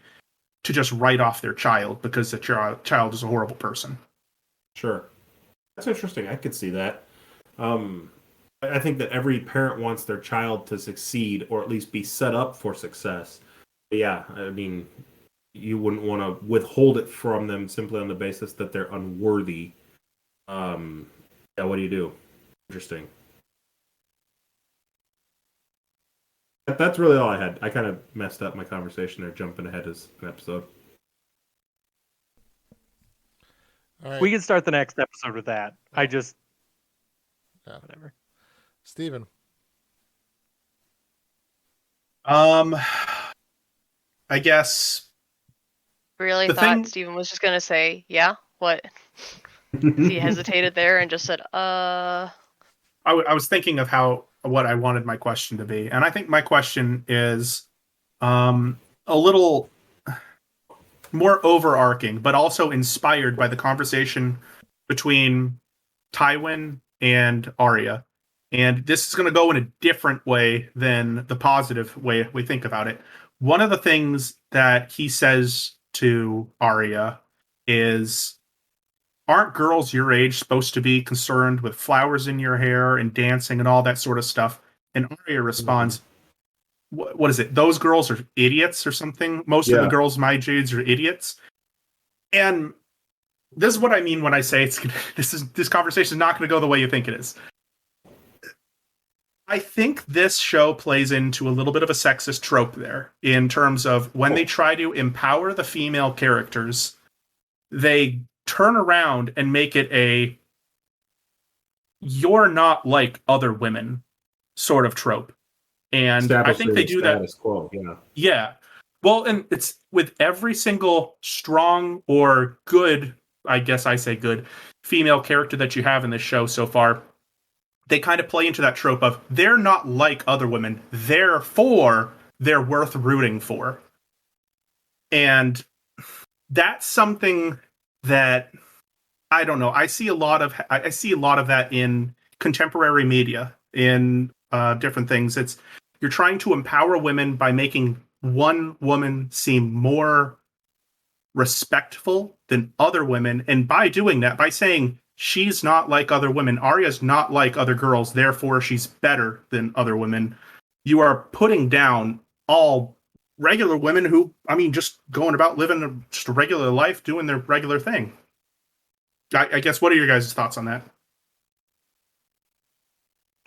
to just write off their child because the child is a horrible person. Sure. That's interesting. I could see that. I think that every parent wants their child to succeed, or at least be set up for success. But yeah, I mean, you wouldn't want to withhold it from them simply on the basis that they're unworthy. Yeah, what do you do? Interesting. That's really all I had. I kind of messed up my conversation there, jumping ahead as an episode. All right. We can start the next episode with that. Whatever. Steven. I guess. Really thought Steven was just gonna say, "Yeah, what?" He hesitated there and just said, I was thinking of how what I wanted my question to be. And I think my question is a little more overarching, but also inspired by the conversation between Tywin and Arya. And this is going to go in a different way than the positive way we think about it. One of the things that he says to Arya is, aren't girls your age supposed to be concerned with flowers in your hair and dancing and all that sort of stuff? And Arya responds, what is it? Those girls are idiots or something. Most of the girls my age are idiots. And this is what I mean when I say this conversation is not going to go the way you think it is. I think this show plays into a little bit of a sexist trope there in terms of when they try to empower the female characters, they turn around and make it a "you're not like other women" sort of trope. And I think they do that. Quo, yeah. Well, and it's with every single strong or good, I guess I say good, female character that you have in this show so far. They kind of play into that trope of they're not like other women, therefore they're worth rooting for. And that's something that I don't know. I see a lot of that in contemporary media, in different things. It's you're trying to empower women by making one woman seem more respectful than other women, and by doing that, by saying she's not like other women, Arya's not like other girls, therefore she's better than other women, you are putting down all regular women who, I mean, just going about living just a regular life, doing their regular thing. I guess, what are your guys' thoughts on that?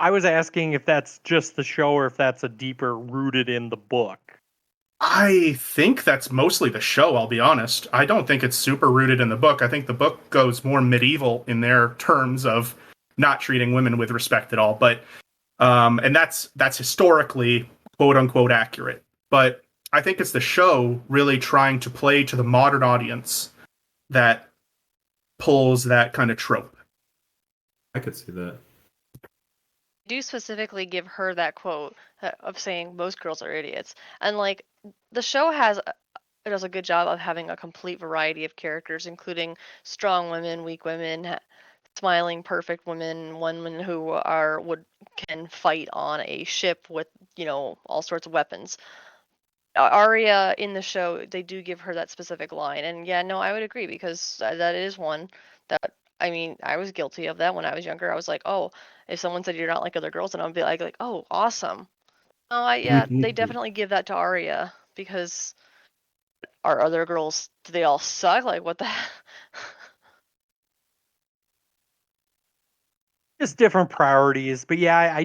I was asking if that's just the show or if that's a deeper rooted in the book. I think that's mostly the show, I'll be honest. I don't think it's super rooted in the book. I think the book goes more medieval in their terms of not treating women with respect at all. But and that's historically quote unquote accurate. But I think it's the show really trying to play to the modern audience that pulls that kind of trope. I could see that. Do specifically give her that quote of saying most girls are idiots, and like the show does a good job of having a complete variety of characters, including strong women, weak women, smiling perfect women, women who can fight on a ship with all sorts of weapons. Arya in the show, they do give her that specific line, and I would agree, because that is one that, I mean, I was guilty of that when I was younger. I was like, oh, if someone said you're not like other girls, and I'd be like, oh, awesome. Oh, they definitely give that to Arya, because our other girls, do they all suck? Like, what the heck? Just different priorities. But yeah,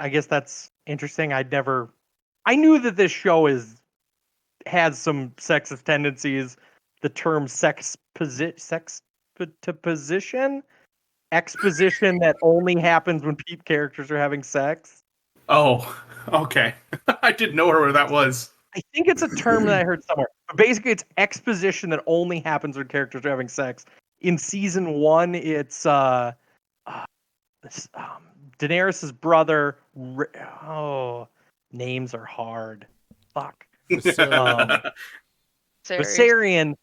I guess that's interesting. I knew that this show has some sexist tendencies. The term exposition that only happens when characters are having sex. Oh, okay. I didn't know where that was. I think it's a term that I heard somewhere. But basically, it's exposition that only happens when characters are having sex. In season 1, it's Daenerys' brother. Names are hard. Fuck. Viserion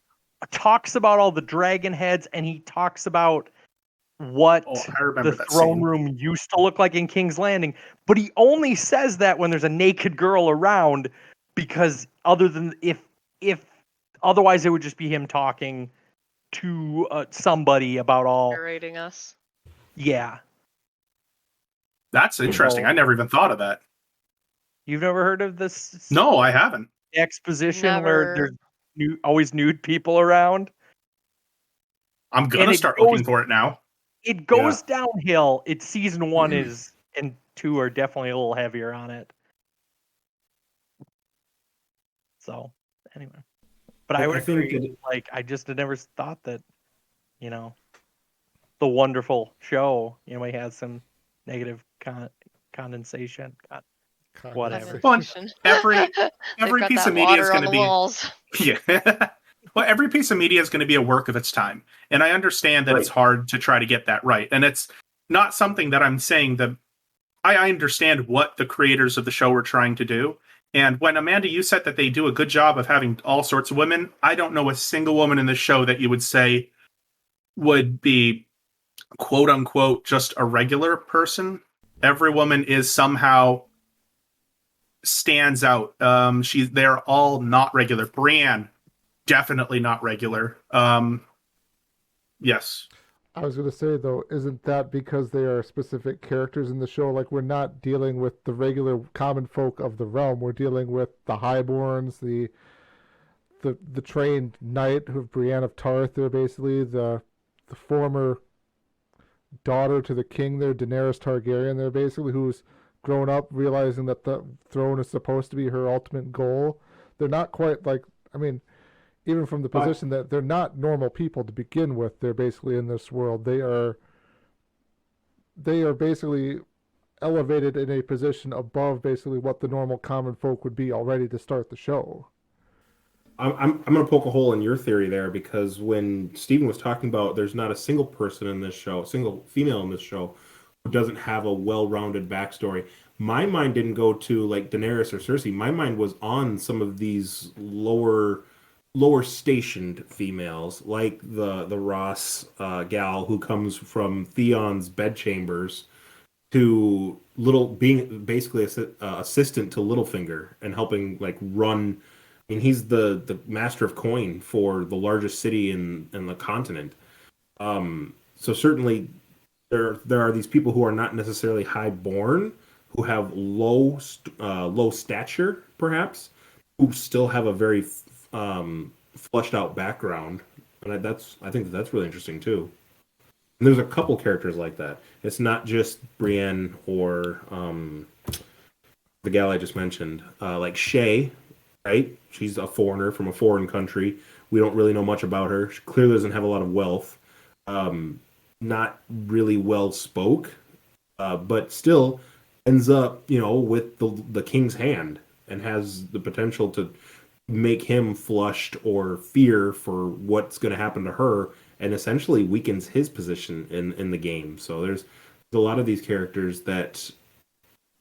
talks about all the dragon heads, and he talks about what the throne room used to look like in King's Landing. But he only says that when there's a naked girl around, because if otherwise it would just be him talking to somebody about all narrating us. Yeah. That's interesting. I never even thought of that. You've never heard of this? No, I haven't. Exposition where there's always nude people around. I'm gonna start looking for it now. It goes downhill. It's season 1 and 2 are definitely a little heavier on it. So anyway, but I would agree. I just had never thought that, the wonderful show, has some negative condensation. Whatever. Well, every piece of media is going to be walls. Yeah. Well, every piece of media is going to be a work of its time, and I understand that it's hard to try to get that right, and it's not something that I'm saying that I understand what the creators of the show were trying to do. And when Amanda, you said that they do a good job of having all sorts of women, I don't know a single woman in the show that you would say would be quote unquote just a regular person. Every woman is somehow stands out. They're all not regular. Brienne, definitely not regular. Yes. I was going to say, though, isn't that because they are specific characters in the show? Like, we're not dealing with the regular common folk of the realm. We're dealing with the highborns, the trained knight of Brienne of Tarth. They're basically the former daughter to the king there, Daenerys Targaryen. They're basically who's grown up realizing that the throne is supposed to be her ultimate goal. They're not quite like, I mean, even from the position that they're not normal people to begin with. They're basically in this world. They are basically elevated in a position above basically what the normal common folk would be already to start the show. I'm going to poke a hole in your theory there, because when Steven was talking about there's not a single person in this show, single female in this show, who doesn't have a well-rounded backstory, my mind didn't go to like Daenerys or Cersei. My mind was on some of these lower stationed females, like the Ross gal who comes from Theon's bedchambers to little being basically assistant to Littlefinger and helping like run. I mean, he's the master of coin for the largest city in the continent. So certainly there are these people who are not necessarily high born, who have low stature, perhaps, who still have a very fleshed out background, and I think that's really interesting too. And there's a couple characters like that. It's not just Brienne or the gal I just mentioned, like Shay, right? She's a foreigner from a foreign country. We don't really know much about her. She clearly doesn't have a lot of wealth. Not really well spoke, but still ends up, with the king's hand and has the potential to make him flushed or fear for what's going to happen to her, and essentially weakens his position in the game. So there's a lot of these characters that,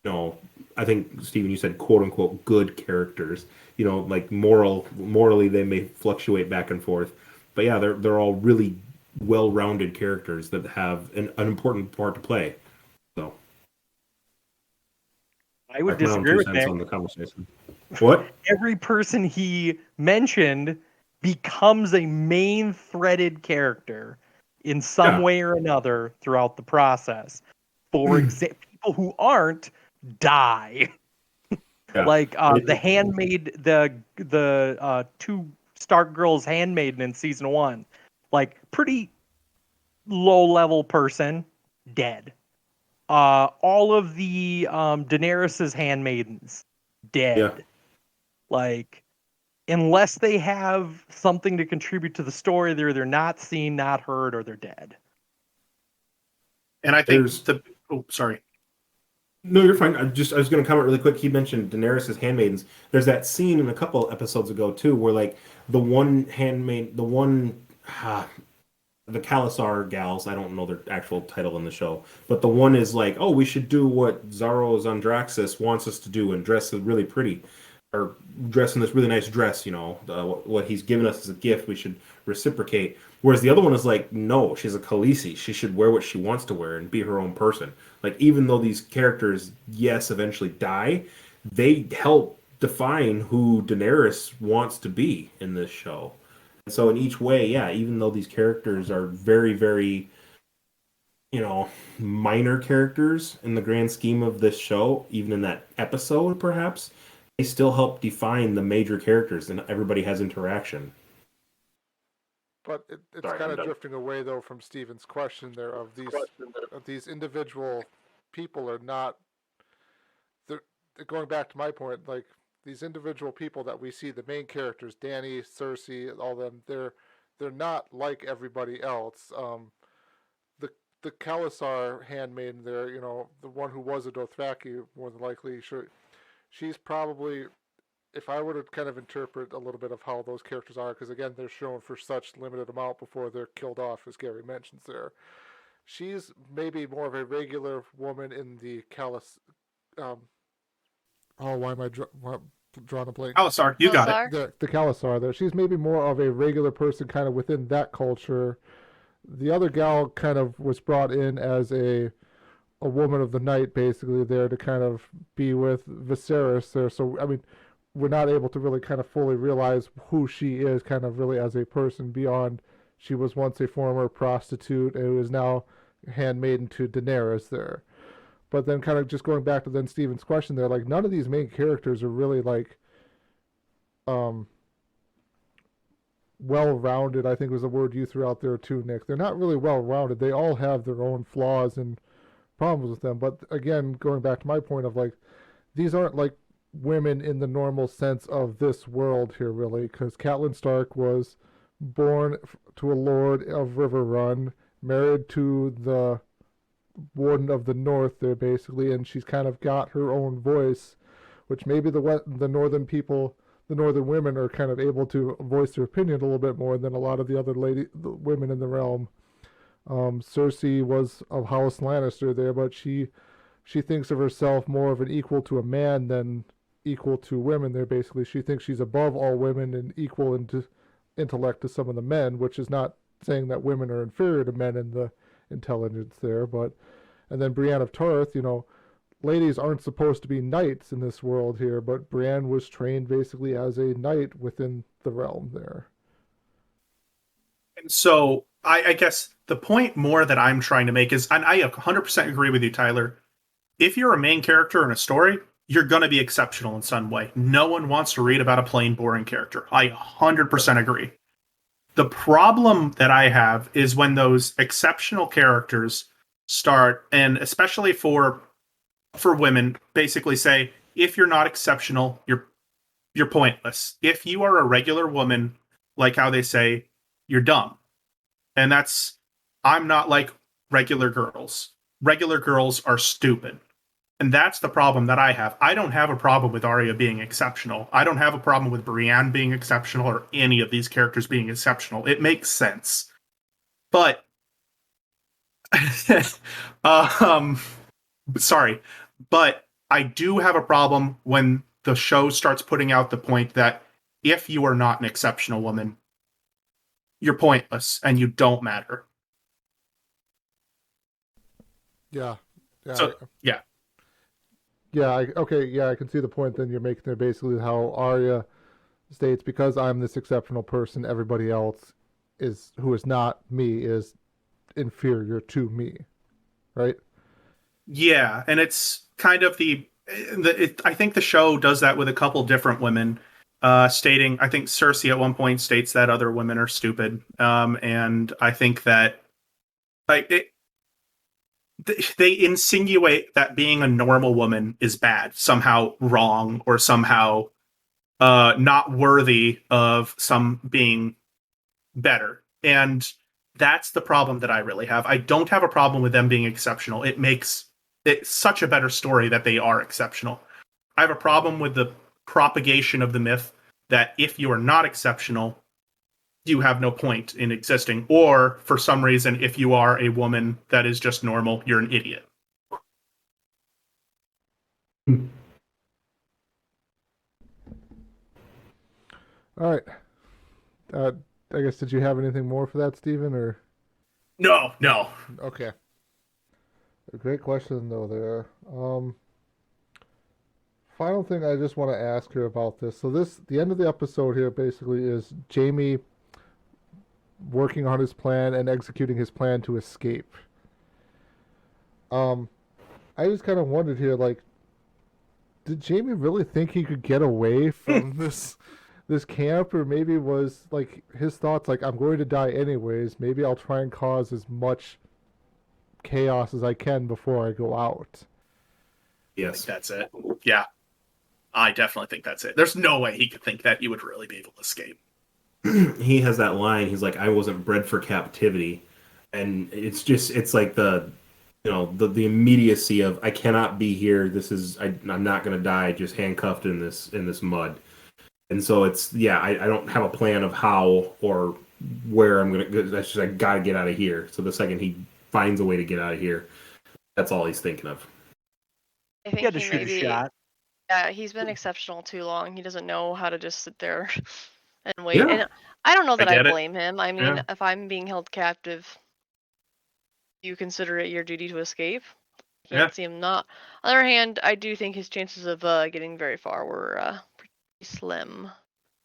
I think, Steven, you said quote unquote good characters, like morally they may fluctuate back and forth, but yeah, they're all really well-rounded characters that have an important part to play. So I would disagree with that on the conversation. What? Every person he mentioned becomes a main threaded character in some way or another throughout the process. For example, people who aren't die. Yeah. Like the handmaid, the two Stark girls handmaiden in season 1, like pretty low level person, dead. All of the Daenerys's handmaidens, dead. Yeah. Like, unless they have something to contribute to the story, they're either not seen, not heard, or they're dead. And I think sorry. No, you're fine. I was going to comment really quick. He mentioned Daenerys' handmaidens. There's that scene in a couple episodes ago too, where like the Khalasar gals, I don't know their actual title in the show, but the one is like, oh, we should do what Zaros Andraxis wants us to do and dress really pretty, or dress in this really nice dress, what he's given us as a gift, we should reciprocate. Whereas the other one is like, no, she's a Khaleesi. She should wear what she wants to wear and be her own person. Like, even though these characters, yes, eventually die, they help define who Daenerys wants to be in this show. And so in each way, yeah, even though these characters are very, very, minor characters in the grand scheme of this show, even in that episode, perhaps, they still help define the major characters, and everybody has interaction. But it's kind of drifting away, though, from Steven's question there of these individual people are not. They're going back to my point, like these individual people that we see, the main characters, Dany, Cersei, all them. They're not like everybody else. The Khalasar handmaiden there, the one who was a Dothraki, more than likely, she's probably, if I were to kind of interpret a little bit of how those characters are, because again, they're shown for such limited amount before they're killed off, as Gary mentions there. she's maybe more of a regular woman in the why am I drawing a blank? Oh, sorry, you got it. Khalasar? The Khalasar there. She's maybe more of a regular person kind of within that culture. The other gal kind of was brought in as a woman of the night, basically, there to kind of be with Viserys there. So, I mean, we're not able to really kind of fully realize who she is kind of really as a person beyond she was once a former prostitute and is now handmaiden to Daenerys there. But then kind of just going back to then Steven's question there, like none of these main characters are really like well-rounded, I think was the word you threw out there too, Nick. They're not really well-rounded. They all have their own flaws and problems with them. But again, going back to my point of like, these aren't like women in the normal sense of this world here, really, because Catelyn Stark was born to a lord of River Run, married to the warden of the north there, basically, and she's kind of got her own voice, which maybe the northern people, the northern women, are kind of able to voice their opinion a little bit more than a lot of the other the women in the realm. Cersei was of House Lannister there, but she thinks of herself more of an equal to a man than equal to women there, basically. She thinks she's above all women and equal in intellect to some of the men, which is not saying that women are inferior to men in the intelligence there. But and then Brienne of Tarth, ladies aren't supposed to be knights in this world here, but Brienne was trained basically as a knight within the realm there. And so I guess the point more that I'm trying to make is, and I 100% agree with you, Tyler, if you're a main character in a story, you're going to be exceptional in some way. No one wants to read about a plain, boring character. I 100% agree. The problem that I have is when those exceptional characters start, and especially for women, basically say, if you're not exceptional, you're pointless. If you are a regular woman, like how they say, you're dumb. And I'm not like regular girls. Regular girls are stupid. And that's the problem that I have. I don't have a problem with Arya being exceptional. I don't have a problem with Brienne being exceptional or any of these characters being exceptional. It makes sense. But sorry, but I do have a problem when the show starts putting out the point that if you are not an exceptional woman, you're pointless and you don't matter. Yeah. So, yeah. Yeah, I can see the point then you're making there, basically how Arya states, because I'm this exceptional person, everybody else who is not me is inferior to me, right? Yeah, and it's kind of I think the show does that with a couple different women, stating, I think Cersei at one point states that other women are stupid, and I think that they insinuate that being a normal woman is bad, somehow wrong, or somehow not worthy of some being better. And that's the problem that I really have. I don't have a problem with them being exceptional. It makes it such a better story that they are exceptional. I have a problem with the propagation of the myth that if you are not exceptional, you have no point in existing, or for some reason, if you are a woman that is just normal, you're an idiot. All right. I guess, did you have anything more for that, Stephen, or? No. Okay. A great question, though, there. Final thing I just want to ask her about this. So the end of the episode here basically is Jaime working on his plan and executing his plan to escape. I just kind of wondered here, like, did Jaime really think he could get away from this camp, or maybe was like his thoughts like, I'm going to die anyways, maybe I'll try and cause as much chaos as I can before I go out? Yes, that's it. Yeah, I definitely think that's it. There's no way he could think that he would really be able to escape. He has that line. He's like, I wasn't bred for captivity. And it's like the immediacy of, I cannot be here. I'm not going to die just handcuffed in this mud. And so I don't have a plan of how or where I'm going to go. That's just, I got to get out of here. So the second he finds a way to get out of here. That's all he's thinking of. I He think had to he shoot a maybe, shot. yeah, he's been exceptional too long. He doesn't know how to just sit there and wait. Yeah. And I don't know that I get it. blame him. I mean, Yeah. if I'm being held captive, you consider it your duty to escape. I can't Yeah. see him not. On the other hand, I do think his chances of getting very far were pretty slim.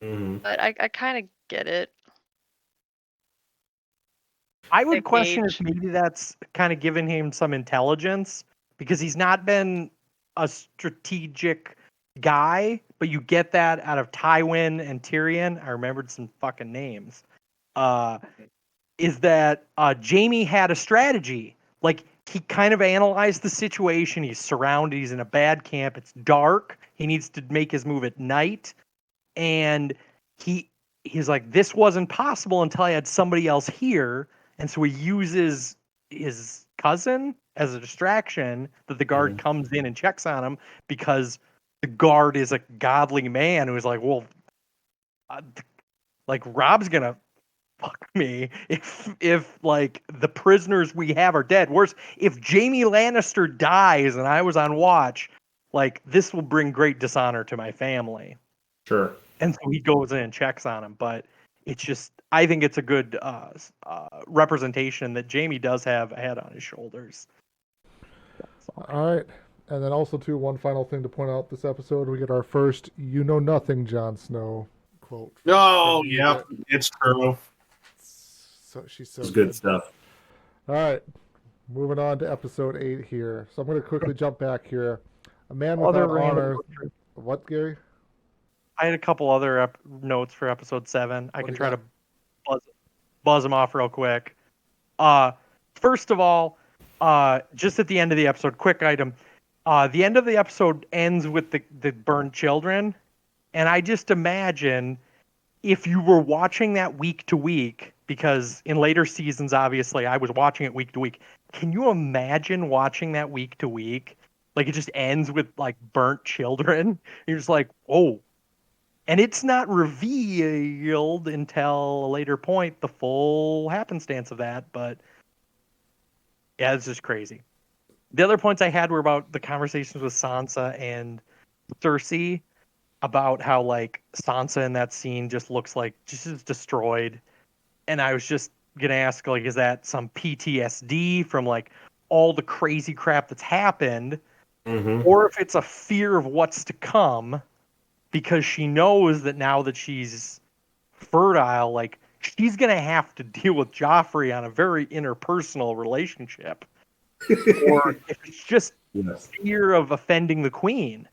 Mm-hmm. But I kind of get it. I would Nick question Cage. if maybe that's kind of given him some intelligence because he's not been a strategic guy, but you get that out of Tywin and Tyrion. I remembered some fucking names. Is that Jamie had a strategy? Like he kind of analyzed the situation. He's surrounded. He's in a bad camp. It's dark. He needs to make his move at night, and he's like, this wasn't possible until I had somebody else here. And so he uses his cousin as a distraction that the guard comes in and checks on him because the guard is a godly man who's like, well, like Rob's gonna fuck me if like the prisoners we have are dead. Worse, if Jamie Lannister dies and I was on watch, like this will bring great dishonor to my family. Sure. And so he goes in and checks on him, but it's just I think it's a good representation that Jamie does have a head on his shoulders. All right. And then also, too, one final thing to point out this episode, we get our first "You know nothing, Jon Snow" quote. Oh, from yeah, Ygritte. it's true. So she's so It's good. good stuff. All right. Moving on to episode 8 here. So I'm going to quickly jump back here. A man Other without random honor. notes. What, Gary? I had a couple other notes for episode 7. I What can do try you to buzz them off real quick. First of all, just at the end of the episode, quick item. The end of the episode ends with the burned children, and I just imagine if you were watching that week to week, because in later seasons, obviously, I was watching it week to week. Can you imagine watching that week to week? Like it just ends with like burnt children. You're just like, oh. And it's not revealed until a later point, the full happenstance of that. But yeah, it's just crazy. The other points I had were about the conversations with Sansa and Cersei about how like Sansa in that scene just looks like just is destroyed. And I was just gonna ask, like, is that some PTSD from like all the crazy crap that's happened, or if it's a fear of what's to come, because she knows that now that she's fertile, like she's gonna have to deal with Joffrey on a very interpersonal relationship, or if it's just Yes. fear of offending the queen.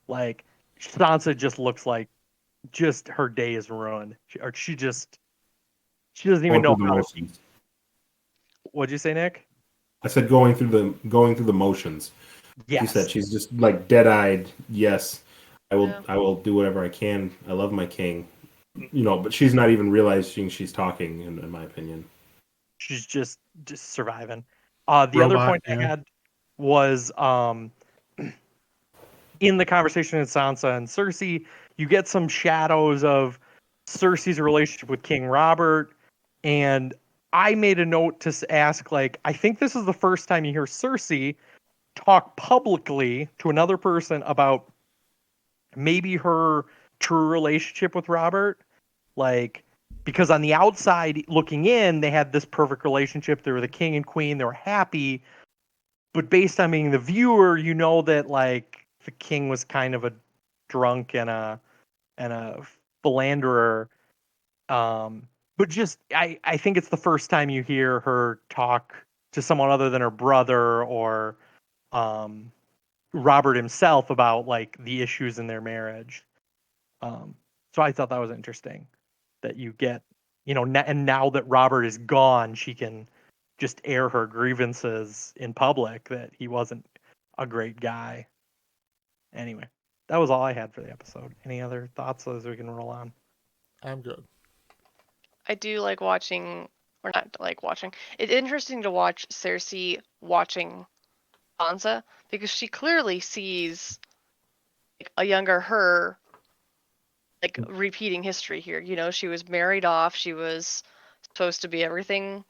Like Sansa just looks like just her day is ruined, she doesn't even Going know through the how. motions. What'd you say, Nick? I said going through the motions. Yes. She said she's just like dead-eyed. Yes, I will. Yeah. I will do whatever I can. I love my king. You know, but she's not even realizing she's talking. In my opinion, She's just surviving. The other Robot, point I yeah. had was in the conversation with Sansa and Cersei, you get some shadows of Cersei's relationship with King Robert, and I made a note to ask, like, I think this is the first time you hear Cersei talk publicly to another person about maybe her true relationship with Robert. Like, because on the outside looking in, they had this perfect relationship. They were the king and queen. They were happy. But based on being the viewer, you know that like the king was kind of a drunk and a philanderer. But just I think it's the first time you hear her talk to someone other than her brother or Robert himself about like the issues in their marriage. So I thought that was interesting that you get, and now that Robert is gone, she can just air her grievances in public that he wasn't a great guy. Anyway, that was all I had for the episode. Any other thoughts as we can roll on? I'm good. I do like watching, or not like watching. It's interesting to watch Cersei watching Sansa because she clearly sees like a younger her like repeating history here. You know, she was married off. She was supposed to be everything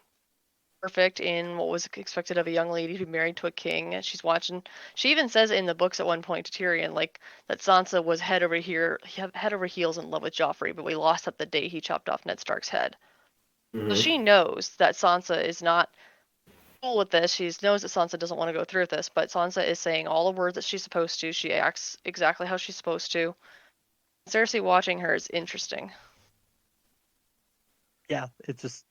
perfect in what was expected of a young lady to be married to a king. And she's watching. She even says in the books at one point to Tyrion, like, that Sansa was head over heels in love with Joffrey, but we lost that the day he chopped off Ned Stark's head. So she knows that Sansa is not cool with this. She knows that Sansa doesn't want to go through with this, but Sansa is saying all the words that she's supposed to. She acts exactly how she's supposed to. Cersei watching her is interesting. Yeah, it's just,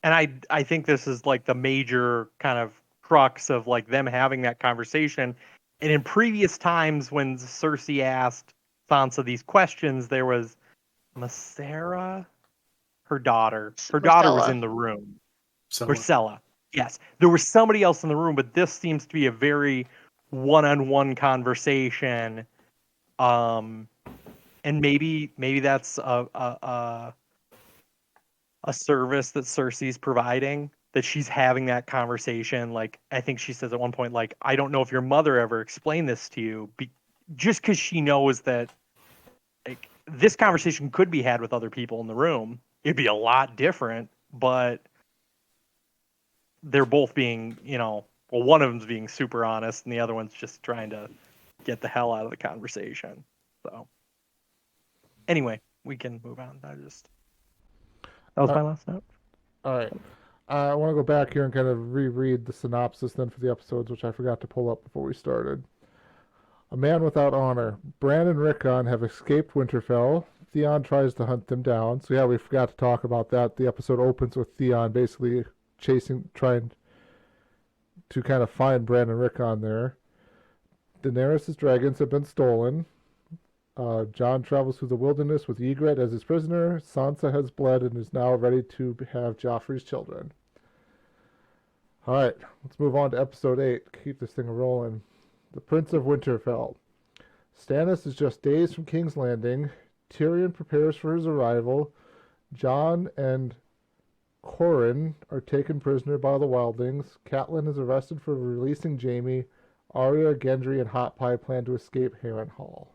and I think this is like the major kind of crux of like them having that conversation. And in previous times when Cersei asked Sansa these questions, there was Masera, her daughter. Her daughter was in the room. Marcella. Yes, there was somebody else in the room, but this seems to be a very one-on-one conversation. And maybe that's a service that Cersei's providing, that she's having that conversation. Like, I think she says at one point, like, I don't know if your mother ever explained this to you, just because she knows that, like, this conversation could be had with other people in the room. It'd be a lot different, but they're both being, one of them's being super honest and the other one's just trying to get the hell out of the conversation. So anyway, we can move on. That was my last note. All right. I want to go back here and kind of reread the synopsis then for the episodes, which I forgot to pull up before we started. A man without honor. Bran and Rickon have escaped Winterfell. Theon tries to hunt them down. So yeah, we forgot to talk about that. The episode opens with Theon basically trying to kind of find Bran and Rickon there. Daenerys' dragons have been stolen. Jon travels through the wilderness with Ygritte as his prisoner. Sansa has bled and is now ready to have Joffrey's children. All right, let's move on to episode 8. Keep this thing rolling. The Prince of Winterfell. Stannis is just days from King's Landing. Tyrion prepares for his arrival. Jon and Qhorin are taken prisoner by the wildlings. Catelyn is arrested for releasing Jaime. Arya, Gendry, and Hot Pie plan to escape Harrenhal.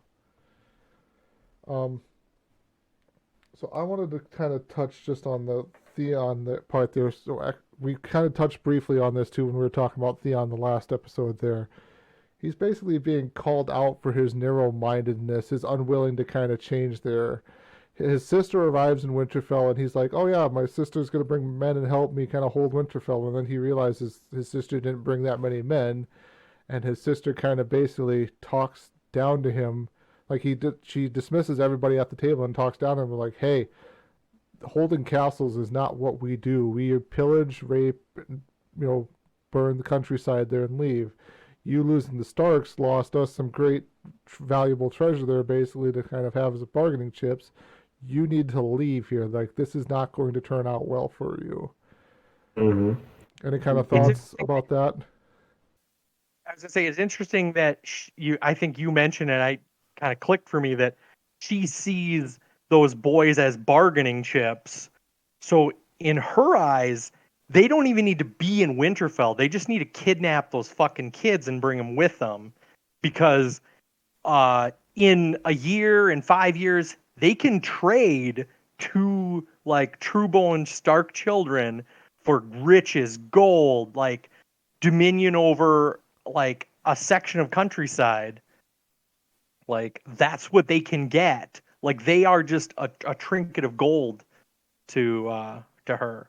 So I wanted to kind of touch just on the Theon part there. So we kind of touched briefly on this too when we were talking about Theon the last episode there. He's basically being called out for his narrow-mindedness, his unwilling to kind of change there. His sister arrives in Winterfell and he's like, oh yeah, my sister's going to bring men and help me kind of hold Winterfell. And then he realizes his sister didn't bring that many men. And his sister kind of basically talks down to him. Like she dismisses everybody at the table and talks down to him like, hey, holding castles is not what we do. We pillage, rape, burn the countryside there and leave. You losing the Starks lost us some great valuable treasure there basically to kind of have as bargaining chips. You need to leave here. Like, this is not going to turn out well for you. Mm-hmm. Any kind of thoughts about that? I was going to say, it's interesting that I think you mentioned it, I kind of clicked for me that she sees those boys as bargaining chips. So in her eyes, they don't even need to be in Winterfell. They just need to kidnap those fucking kids and bring them with them. Because in a year, in 5 years, they can trade 2 like true-born Stark children for riches, gold, like dominion over like a section of countryside. Like, that's what they can get. Like, they are just a trinket of gold to her.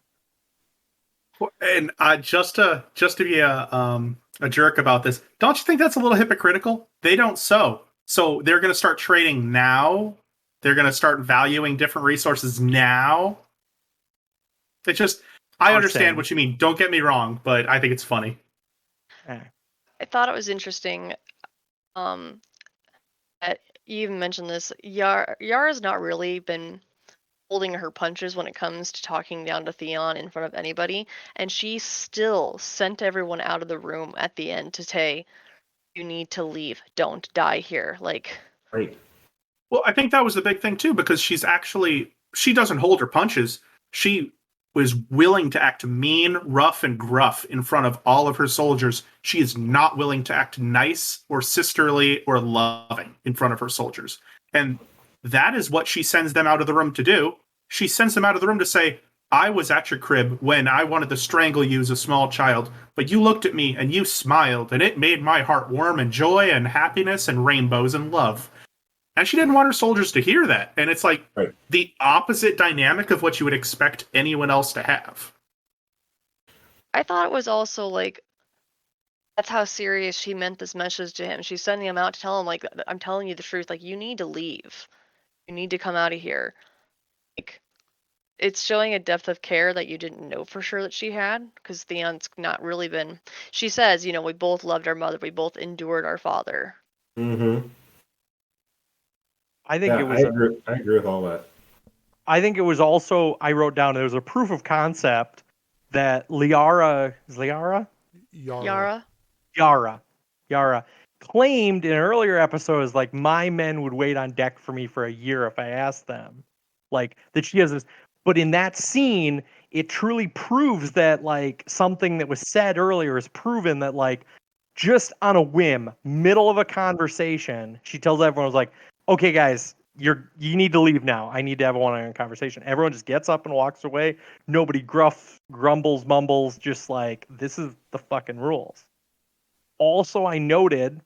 And just to be a jerk about this, don't you think that's a little hypocritical? They don't sow, so they're going to start trading now. They're going to start valuing different resources now. It's just, I understand what you mean. Don't get me wrong, but I think it's funny. I thought it was interesting. You even mentioned this. Yara's not really been holding her punches when it comes to talking down to Theon in front of anybody, and she still sent everyone out of the room at the end to say, "You need to leave. Don't die here." Like, right. Well, I think that was the big thing too, because she doesn't hold her punches. She was willing to act mean, rough, and gruff in front of all of her soldiers. She is not willing to act nice or sisterly or loving in front of her soldiers. And that is what she sends them out of the room to do. She sends them out of the room to say, I was at your crib when I wanted to strangle you as a small child, but you looked at me and you smiled, and it made my heart warm in joy and happiness and rainbows and love. And she didn't want her soldiers to hear that. And it's like the opposite dynamic of what you would expect anyone else to have. I thought it was also like, that's how serious she meant this message to him. She's sending him out to tell him, like, I'm telling you the truth. Like, you need to leave. You need to come out of here. Like, it's showing a depth of care that you didn't know for sure that she had, because Theon's not really been. She says, we both loved our mother. We both endured our father. Mm-hmm. I think it was. I agree with all that. I think it was also. I wrote down there was a proof of concept that Yara claimed in an earlier episode is like, my men would wait on deck for me for a year if I asked them. Like, that she has this. But in that scene, it truly proves that, like, something that was said earlier is proven that, like, just on a whim, middle of a conversation, she tells everyone, was like, okay, guys, you need to leave now. I need to have a one-on-one conversation. Everyone just gets up and walks away. Nobody grumbles, mumbles, just like, this is the fucking rules. Also, I noted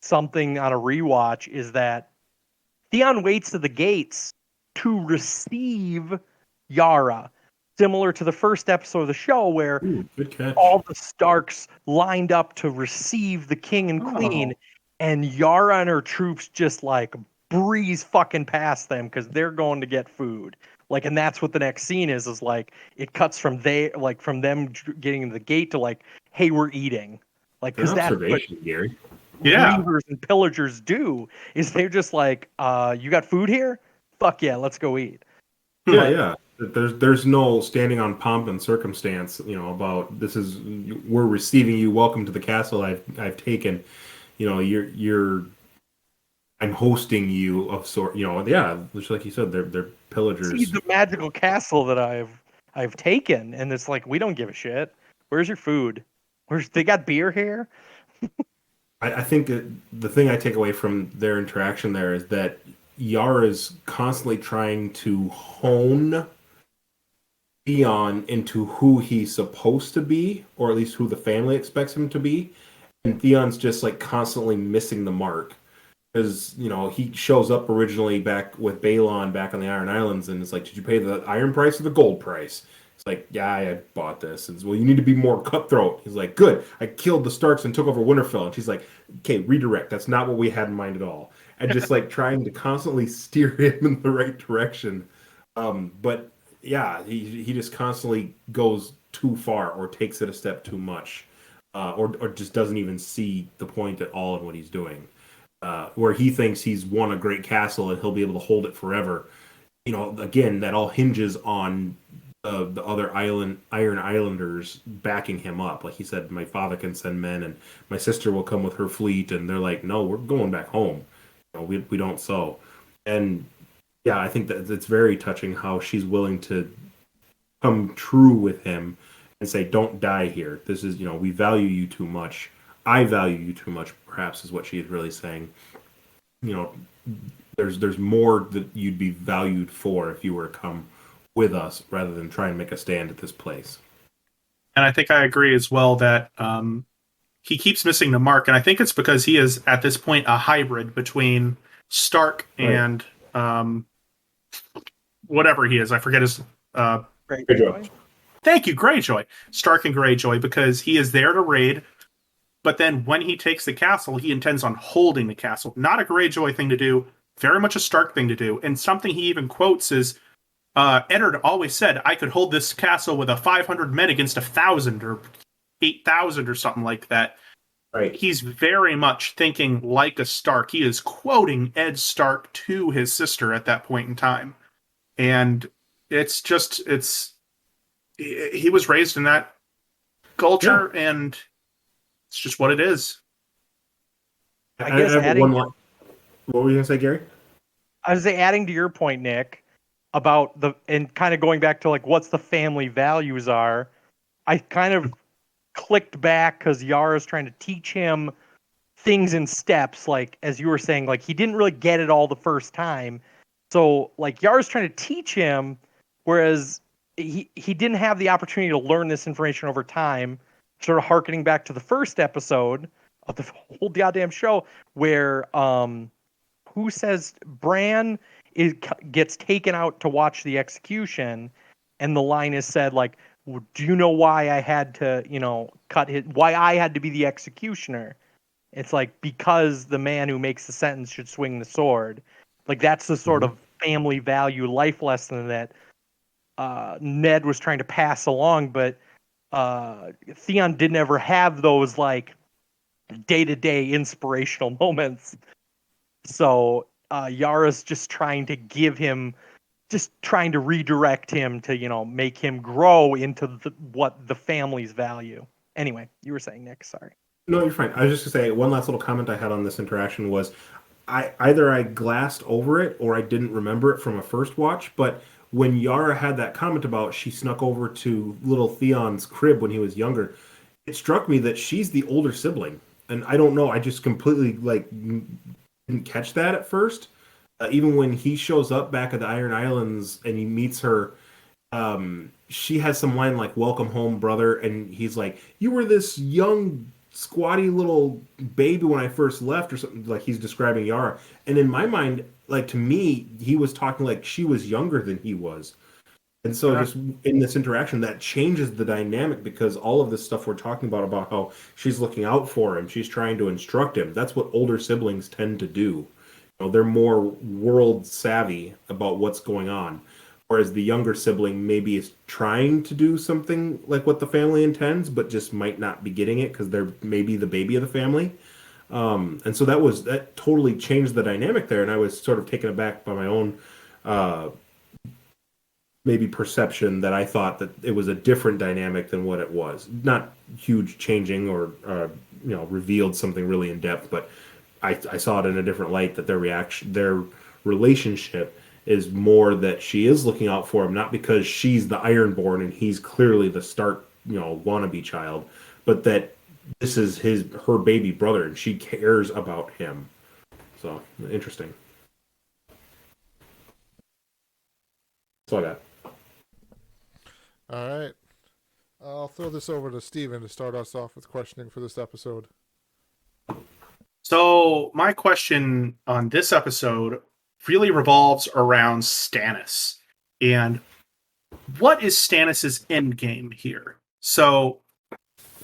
something on a rewatch is that Theon waits at the gates to receive Yara, similar to the first episode of the show where all the Starks lined up to receive the king and queen, and Yara and her troops just like breeze fucking past them because they're going to get food. Like, and that's what the next scene is like, it cuts from from them getting to the gate to like, hey, we're eating. Like, because that's what Gary. reavers and pillagers do, is they're just like, you got food here? Fuck yeah, let's go eat. Yeah. There's no standing on pomp and circumstance, about we're receiving you. Welcome to the castle I've taken. I'm hosting you of sort. Just like you said, they're pillagers. See the magical castle that I've taken, and it's like, we don't give a shit. Where's your food? They got beer here? I think that the thing I take away from their interaction there is that Yara is constantly trying to hone Theon into who he's supposed to be, or at least who the family expects him to be. And Theon's just like constantly missing the mark. Because, he shows up originally back with Balon back on the Iron Islands, and it's like, did you pay the iron price or the gold price? It's like, yeah, I bought this. And well, you need to be more cutthroat. He's like, good. I killed the Starks and took over Winterfell. And she's like, okay, redirect. That's not what we had in mind at all. And just like trying to constantly steer him in the right direction. But yeah, he just constantly goes too far or takes it a step too much, or just doesn't even see the point at all in what he's doing. Where he thinks he's won a great castle and he'll be able to hold it forever. Again, that all hinges on the other Iron Islanders backing him up. Like he said, my father can send men, and my sister will come with her fleet, and they're like, no, we're going back home. We don't so. And yeah, I think that it's very touching how she's willing to come true with him and say, don't die here. This is, we value you too much. I value you too much, perhaps, is what she is really saying. There's more that you'd be valued for if you were to come with us rather than try and make a stand at this place. And I think I agree as well that he keeps missing the mark. And I think it's because he is, at this point, a hybrid between Stark and whatever he is. I forget his... Greyjoy. Thank you, Greyjoy. Stark and Greyjoy, because he is there to raid, but then when he takes the castle, he intends on holding the castle. Not a Greyjoy thing to do, very much a Stark thing to do. And something he even quotes is, Eddard always said, I could hold this castle with 500 men against 1,000 or 8,000 or something like that. Right. He's very much thinking like a Stark. He is quoting Ed Stark to his sister at that point in time. And he was raised in that culture, and it's just what it is. I guess what were you going to say, Gary? I was adding to your point, Nick, about and kind of going back to like what's the family values are. I kind of clicked back because Yara's trying to teach him things in steps, like as you were saying, like he didn't really get it all the first time. So like Yara's trying to teach him, whereas he didn't have the opportunity to learn this information over time, sort of harkening back to the first episode of the whole goddamn show where who says Bran gets taken out to watch the execution, and the line is said like, do you know why I had to, why I had to be the executioner? It's like, because the man who makes the sentence should swing the sword. Like, that's the sort of family value life lesson that Ned was trying to pass along, but Theon didn't ever have those like day-to-day inspirational moments. So Yara's just trying to redirect him to, make him grow into what the family's value. Anyway, you were saying, Nick, sorry. No, you're fine. I was just going to say, one last little comment I had on this interaction was, I glassed over it or I didn't remember it from a first watch, but when Yara had that comment about she snuck over to little Theon's crib when he was younger, it struck me that she's the older sibling. And I don't know, I just completely didn't catch that at first. Even when he shows up back at the Iron Islands and he meets her, she has some line like, "Welcome home, brother," and he's like, "You were this young, squatty little baby when I first left," or something, like he's describing Yara. And in my mind, like, to me, he was talking like she was younger than he was. And so just in this interaction, that changes the dynamic, because all of this stuff we're talking about how she's looking out for him, she's trying to instruct him. That's what older siblings tend to do. They're more world savvy about what's going on. Whereas the younger sibling maybe is trying to do something like what the family intends, but just might not be getting it because they're maybe the baby of the family. And so that totally changed the dynamic there. And I was sort of taken aback by my own maybe perception that I thought that it was a different dynamic than what it was. Not huge changing or revealed something really in depth, but I saw it in a different light, that their relationship is more that she is looking out for him, not because she's the Ironborn and he's clearly the Stark, wannabe child, but that this is her baby brother and she cares about him. So interesting. That's all I got. All right. I'll throw this over to Steven to start us off with questioning for this episode. So my question on this episode really revolves around Stannis. And what is Stannis' end game here? So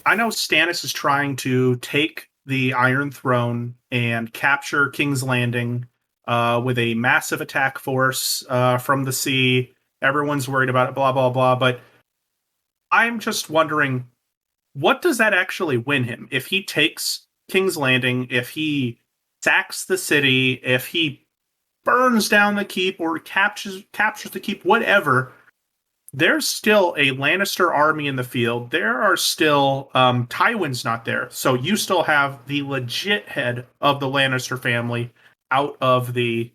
I know Stannis is trying to take the Iron Throne and capture King's Landing with a massive attack force from the sea. Everyone's worried about it, blah, blah, blah. But I'm just wondering, what does that actually win him? If he takes King's Landing, if he sacks the city, if he burns down the keep or captures the keep, whatever, there's still a Lannister army in the field. There are still Tywin's not there, so you still have the legit head of the Lannister family out of the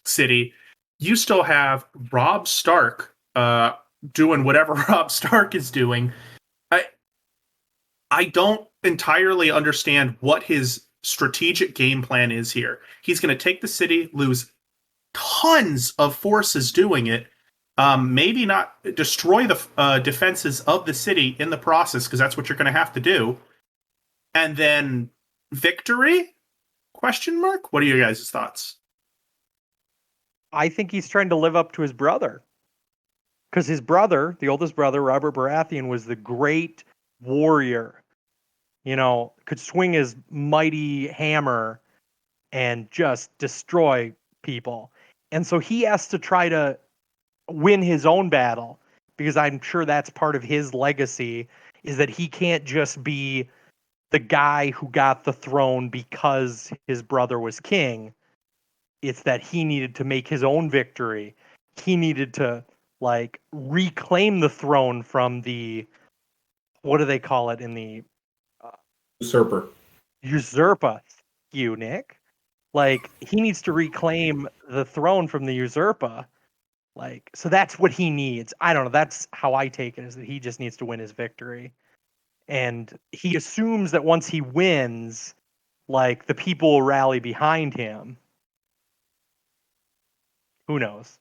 city. You still have Robb Stark doing whatever Robb Stark is doing. I don't entirely understand what his strategic game plan is here. He's going to take the city, lose tons of forces doing it, maybe not destroy the defenses of the city in the process, because that's what you're going to have to do. And then victory? Question mark? What are your guys' thoughts? I think he's trying to live up to his brother. Because his brother, the oldest brother, Robert Baratheon, was the great warrior. Could swing his mighty hammer and just destroy people. And so he has to try to win his own battle, because I'm sure that's part of his legacy, is that he can't just be the guy who got the throne because his brother was king. It's that he needed to make his own victory. He needed to reclaim the throne from the, what do they call it in the usurper, you Nick. He needs to reclaim the throne from the usurper. So that's what he needs. I don't know. That's how I take it, is that he just needs to win his victory. And he assumes that once he wins, the people will rally behind him. Who knows?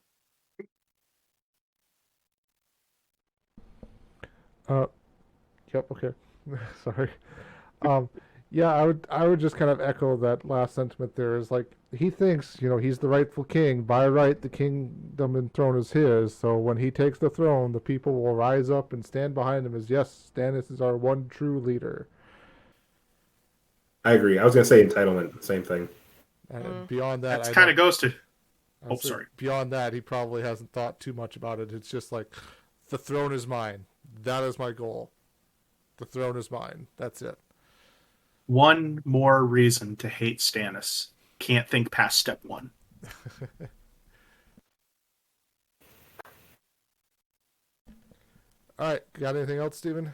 Yep. Okay. Sorry. Um, yeah, I would just kind of echo that last sentiment. There is like he thinks he's the rightful king. By right, the kingdom and throne is his. So when he takes the throne, the people will rise up and stand behind him as yes, Stannis is our one true leader. I agree. I was gonna say entitlement, same thing. And beyond that, That I kind don't. of goes to. I Oh, say sorry. beyond that, he probably hasn't thought too much about it. It's just like the throne is mine. That is my goal. The throne is mine. That's it. One more reason to hate Stannis. Can't think past step one. All right, got anything else, Steven?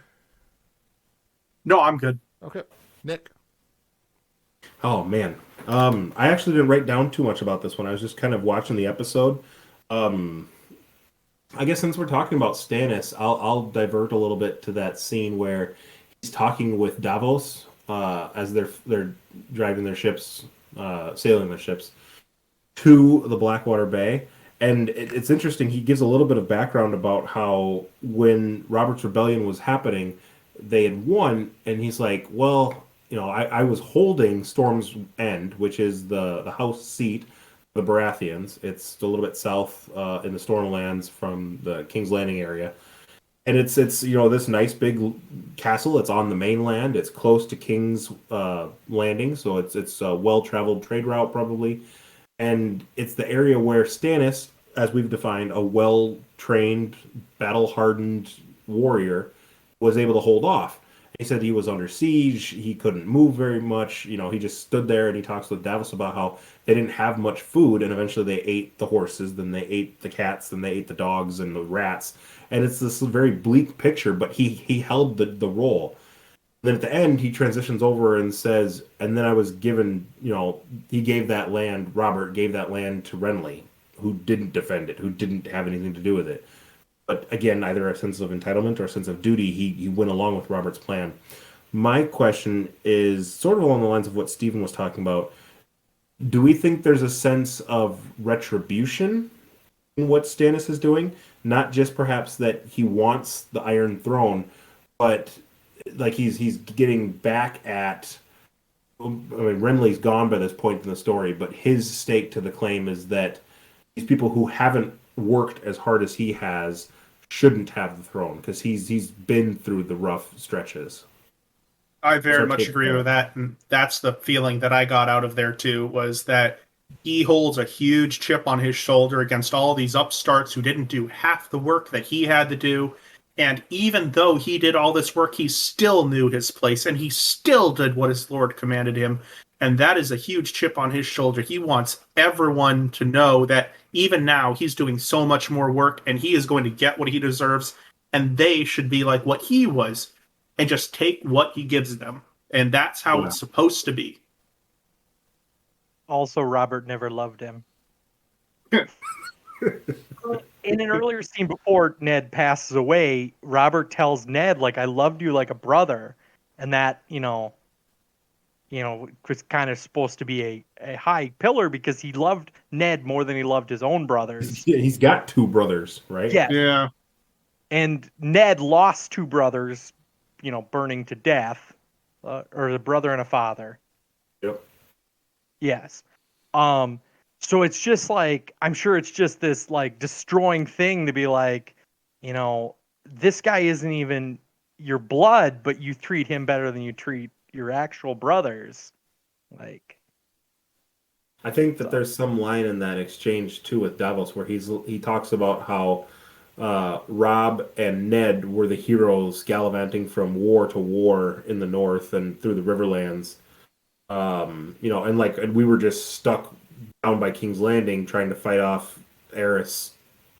No, I'm good. Okay, Nick. Oh man, I actually didn't write down too much about this one. I was just kind of watching the episode. Um, I guess since we're talking about Stannis, I'll divert a little bit to that scene where he's talking with Davos as they're driving their ships, sailing their ships to the Blackwater Bay. And it's interesting. He gives a little bit of background about how when Robert's Rebellion was happening, they had won, and he's like, well, I was holding Storm's End, which is the house seat the Baratheons. It's a little bit south in the Stormlands from the King's Landing area, and it's this nice big castle. It's on the mainland. It's close to King's Landing, so it's a well traveled trade route probably, and it's the area where Stannis, as we've defined, a well trained, battle hardened warrior, was able to hold off. He said he was under siege. He couldn't move very much. He just stood there, and he talks with Davos about how they didn't have much food, and eventually they ate the horses, then they ate the cats, then they ate the dogs and the rats. And it's this very bleak picture, but he held the role. Then at the end, he transitions over and says, and then I was given, he gave that land, Robert gave that land to Renly, who didn't defend it, who didn't have anything to do with it. But again, either a sense of entitlement or a sense of duty, he went along with Robert's plan. My question is sort of along the lines of what Stephen was talking about. Do we think there's a sense of retribution in what Stannis is doing? Not just perhaps that he wants the Iron Throne, but like he's getting back at. I mean, Renly's gone by this point in the story, but his stake to the claim is that these people who haven't worked as hard as he has shouldn't have the throne because he's been through the rough stretches. I very much agree with that, and that's the feeling that I got out of there too, was that he holds a huge chip on his shoulder against all these upstarts who didn't do half the work that he had to do. And even though he did all this work, he still knew his place, and he still did what his lord commanded him. And that is a huge chip on his shoulder. He wants everyone to know that even now he's doing so much more work, and he is going to get what he deserves, and they should be like what he was and just take what he gives them. And that's how it's supposed to be. Also, Robert never loved him. In an earlier scene before Ned passes away, Robert tells Ned, like, I loved you like a brother. And that, was kind of supposed to be a high pillar because he loved Ned more than he loved his own brothers. Yeah, he's got two brothers, right? Yeah. And Ned lost two brothers, burning to death, or a brother and a father. Yep. Yes. So it's just like, I'm sure it's just this like destroying thing to be like, this guy isn't even your blood, but you treat him better than you treat your actual brothers. Like, I think that there's some line in that exchange too with Davos where he talks about how Robb and Ned were the heroes gallivanting from war to war in the north and through the Riverlands. And we were just stuck down by King's Landing trying to fight off Eris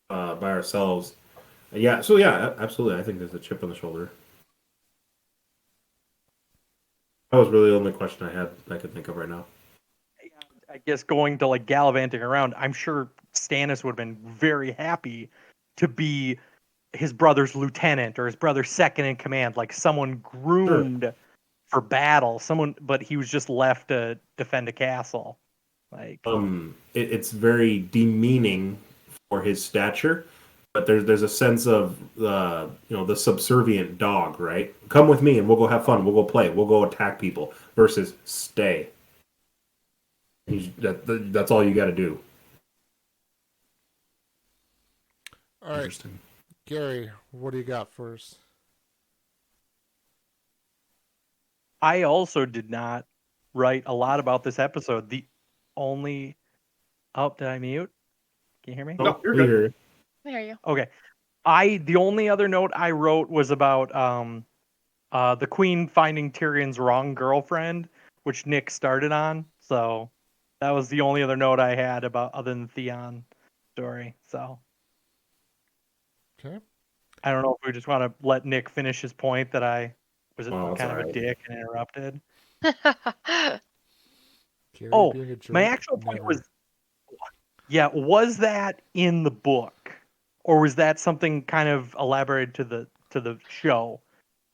by ourselves. Absolutely. I think there's a chip on the shoulder. That was really the only question I could think of right now. I guess going to like gallivanting around, I'm sure Stannis would have been very happy to be his brother's lieutenant or his brother's second in command, like someone groomed for battle. But he was just left to defend a castle. Like, it's very demeaning for his stature but there's a sense of the subservient dog, right? Come with me and we'll go have fun. We'll go play. We'll go attack people. Versus stay. That's all you got to do. All right, Interesting. Gary, what do you got first? I also did not write a lot about this episode. The only did I mute? Can you hear me? No, you're we good. hear you. There you. Okay. The only other note I wrote was about the Queen finding Tyrion's wrong girlfriend, which Nick started on. So that was the only other note I had about other than Theon story. So Okay. I don't know if we just want to let Nick finish his point that I was Oh, kind of that's a dick and interrupted. Gary being a jerk. My actual point never. was, was that in the book, or was that something kind of elaborated to the show?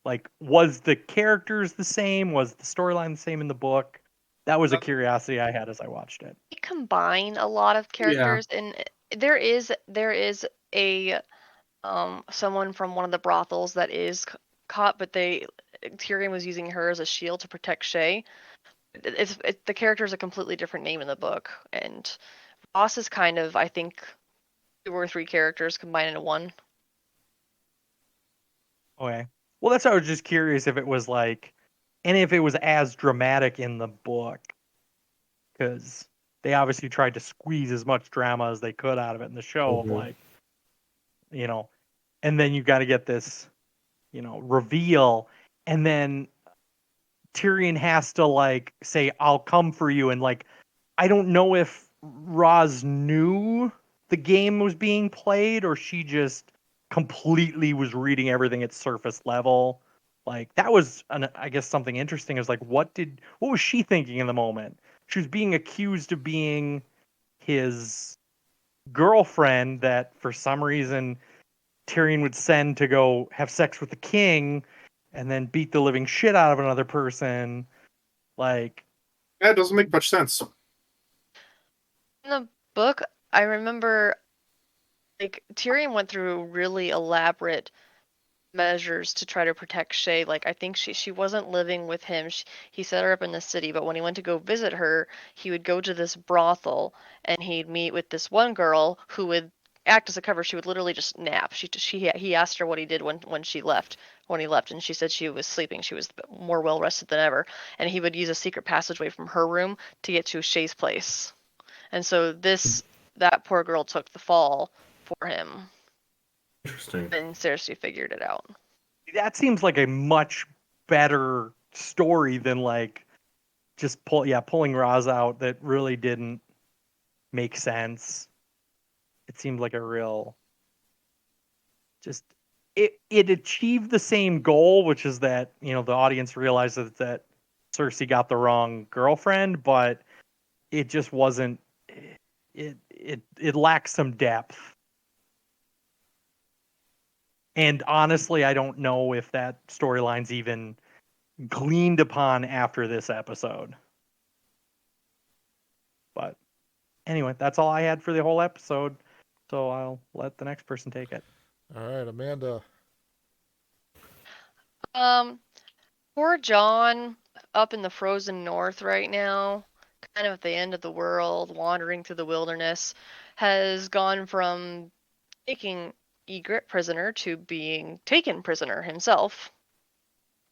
Like, was the characters the same? Was the storyline the same in the book? That was a curiosity I had as I watched it. They combine a lot of characters, and there is a someone from one of the brothels that is caught, but Tyrion was using her as a shield to protect Shay. The character is a completely different name in the book, and Ross is kind of, I think, 2 or 3 characters combined into one. Okay. Well, that's why I was just curious if it was like, and if it was as dramatic in the book, because they obviously tried to squeeze as much drama as they could out of it in the show of like, and then you got to get this, reveal, and then Tyrion has to like say, "I'll come for you," and like, I don't know if Roz knew the game was being played or she just completely was reading everything at surface level. Like that was I guess something interesting is like what was she thinking in the moment? She was being accused of being his girlfriend that for some reason Tyrion would send to go have sex with the king and then beat the living shit out of another person. Like, That doesn't make much sense. In the book, I remember like Tyrion went through really elaborate measures to try to protect Shay. Like I think she wasn't living with him. He set her up in the city, but when he went to go visit her, he would go to this brothel and he'd meet with this one girl who would act as a cover. She would literally just nap. He asked her what he did when he left, and she said she was sleeping. She was more well rested than ever, and he would use a secret passageway from her room to get to Shay's place. And so that poor girl took the fall for him. Interesting. And Cersei figured it out. that seems like a much better story than like just pulling Roz out that really didn't make sense. It seemed like a real it achieved the same goal, which is that, the audience realizes that Cersei got the wrong girlfriend, but it just wasn't it lacks some depth. And honestly, I don't know if that storyline's even gleaned upon after this episode. But anyway, that's all I had for the whole episode. So I'll let the next person take it. All right, Amanda. Poor John up in the frozen north right now, kind of at the end of the world, wandering through the wilderness, has gone from taking Ygritte prisoner to being taken prisoner himself.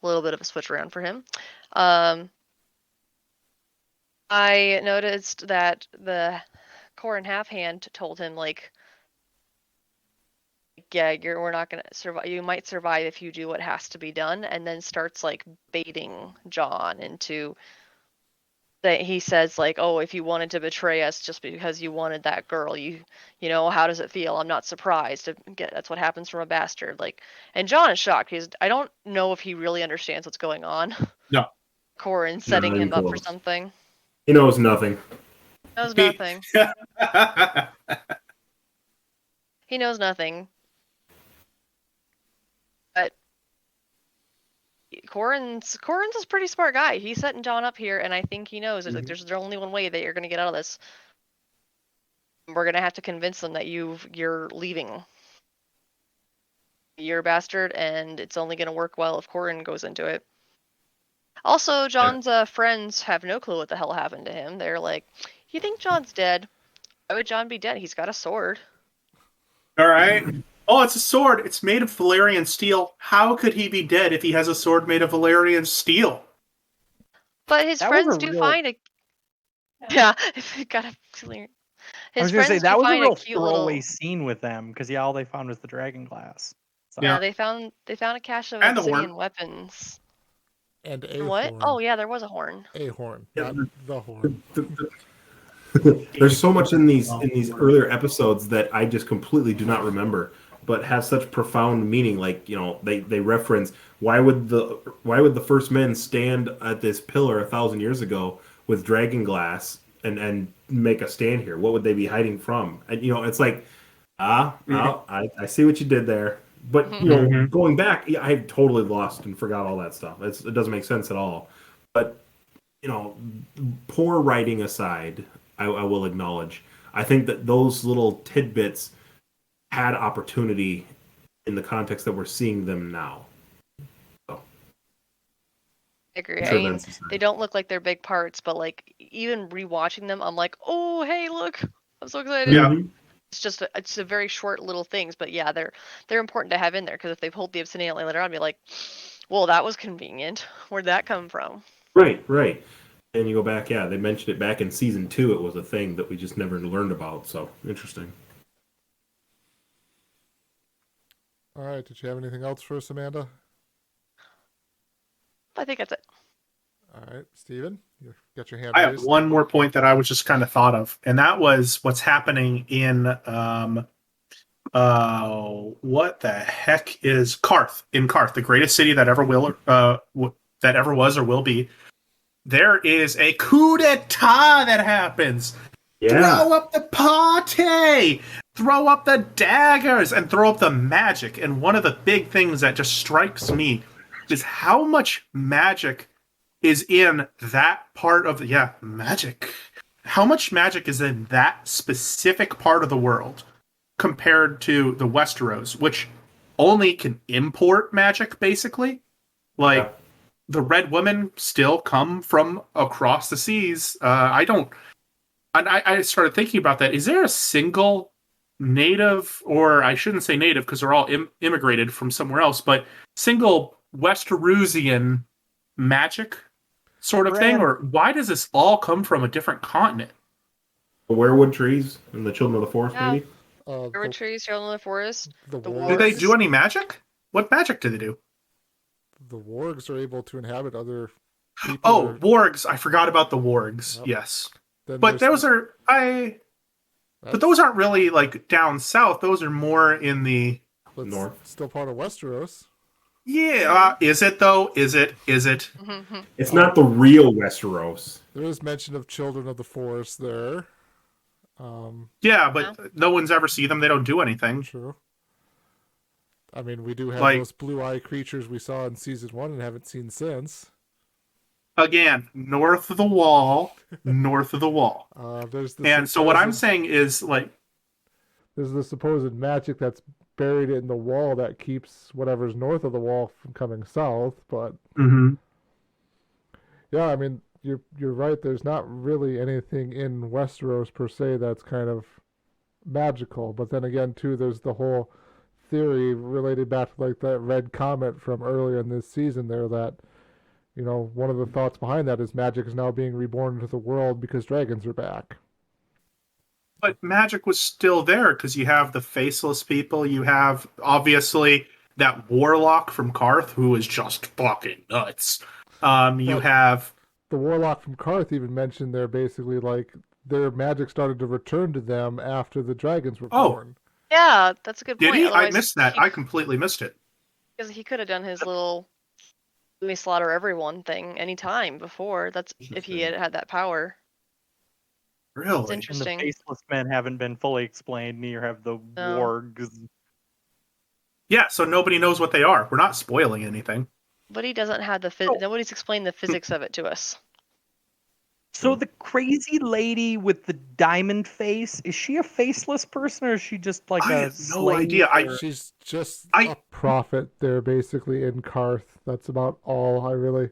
A little bit of a switch around for him. I noticed that the Corin Halfhand told him, like, yeah, we're not gonna survive. You might survive if you do what has to be done, and then starts like baiting John into that. He says like, "Oh, if you wanted to betray us just because you wanted that girl, you know, how does it feel? I'm not surprised. That's what happens from a bastard." Like, and John is shocked. I don't know if he really understands what's going on. No. Corin setting Not him even up for close. something. He knows nothing. Knows nothing. He knows nothing. But Corin's a pretty smart guy. He's setting John up here, and I think he knows like there's only one way that you're gonna get out of this. We're gonna have to convince them that you're leaving. You're a bastard, and it's only going to work well if Corin goes into it. Also, John's friends have no clue what the hell happened to him. They're like, "You think John's dead? Why would John be dead? He's got a sword." All right. Oh, it's a sword. It's made of Valyrian steel. How could he be dead if he has a sword made of Valyrian steel? But his That was friends a do real- find a. Yeah, if it got a clear. I was His gonna say friends that do was a find real a cute throwaway little. scene with them because all they found was the dragon glass. So. Yeah, they found a cache of And the obsidian horn. weapons. And a And what? horn. Oh yeah, there was a horn. A horn, Yeah. not the horn. There's so much in these earlier episodes that I just completely do not remember, but have such profound meaning. Like, you know, they reference why would the first men stand at this pillar 1,000 years ago with dragon glass and make a stand here? What would they be hiding from? And you know, it's like I see what you did there. But you know, going back, yeah, I totally lost and forgot all that stuff. It doesn't make sense at all. But you know, poor writing aside, I will acknowledge, I think that those little tidbits had opportunity in the context that we're seeing them now. So, I agree. sure I mean, that's they don't look like they're big parts, but like even rewatching them, I'm like, oh hey, look, I'm so excited. Yeah. It's a very short little things, but yeah, they're important to have in there because if they pulled the obsidian later on, I'd be like, well, that was convenient. Where'd that come from? Right. And you go back, yeah, they mentioned it back in season 2. It was a thing that we just never learned about. So interesting. All right. Did you have anything else for us, Amanda? I think that's it. All right, Steven, you got your hand I have raised. one more point that I was just kind of thought of, and that was what's happening in what the heck is Karth? In Karth, the greatest city that ever that ever was or will be. There is a coup d'etat that happens. Yeah. Throw up the party, throw up the daggers, and throw up the magic. And one of the big things that just strikes me is how much magic is in that part of the magic. How much magic is in that specific part of the world compared to the Westeros, which only can import magic, basically? Like, the Red Women still come from across the seas. I started thinking about that. Is there a single native, or I shouldn't say native because they're all immigrated from somewhere else, but single Westerosian magic sort of thing? Or why does this all come from a different continent? The werewood trees and the children of the forest, Yeah. maybe? Werewood trees, children of the forest. The The wargs. Do they do any magic? What magic do they do? The wargs are able to inhabit other people. Oh, wargs. I forgot about the wargs. Yep. Yes. Then But there's but those aren't really like down south. Those are more in the North. Still part of Westeros. Yeah, is it though? Is it? It's not the real Westeros. There is mention of children of the forest there. Yeah, but no one's ever seen them. They don't do anything. True. I mean, we do have Like- those blue-eye creatures we saw in season 1 and haven't seen since. Again, north of the wall, north of the wall. There's the And so what I'm supposed- saying is like, There's the supposed magic that's buried in the wall that keeps whatever's north of the wall from coming south. But yeah, I mean, you're right. There's not really anything in Westeros per se that's kind of magical. But then again, too, there's the whole theory related back to like that red comet from earlier in this season there that, you know, one of the thoughts behind that is magic is now being reborn into the world because dragons are back. but magic was still there because you have the faceless people. You have obviously that warlock from Karth who is just fucking nuts. You have The warlock from Karth even mentioned they're basically like their magic started to return to them after the dragons were born. Yeah, that's a good did point. he? I Otherwise, missed that. I completely missed it. because he could have done his little "let me slaughter everyone" thing anytime before. That's if he had had that power. It's Really? And the interesting. faceless men haven't been fully explained, neither have the No. wargs. Yeah. So nobody knows what they are. We're not spoiling anything. But he doesn't have the nobody's explained the physics of it to us. So the crazy lady with the diamond face, is she a faceless person or is she just like I a have no slave idea. or- She's just I- a prophet there, basically, in Karth. That's about all I really.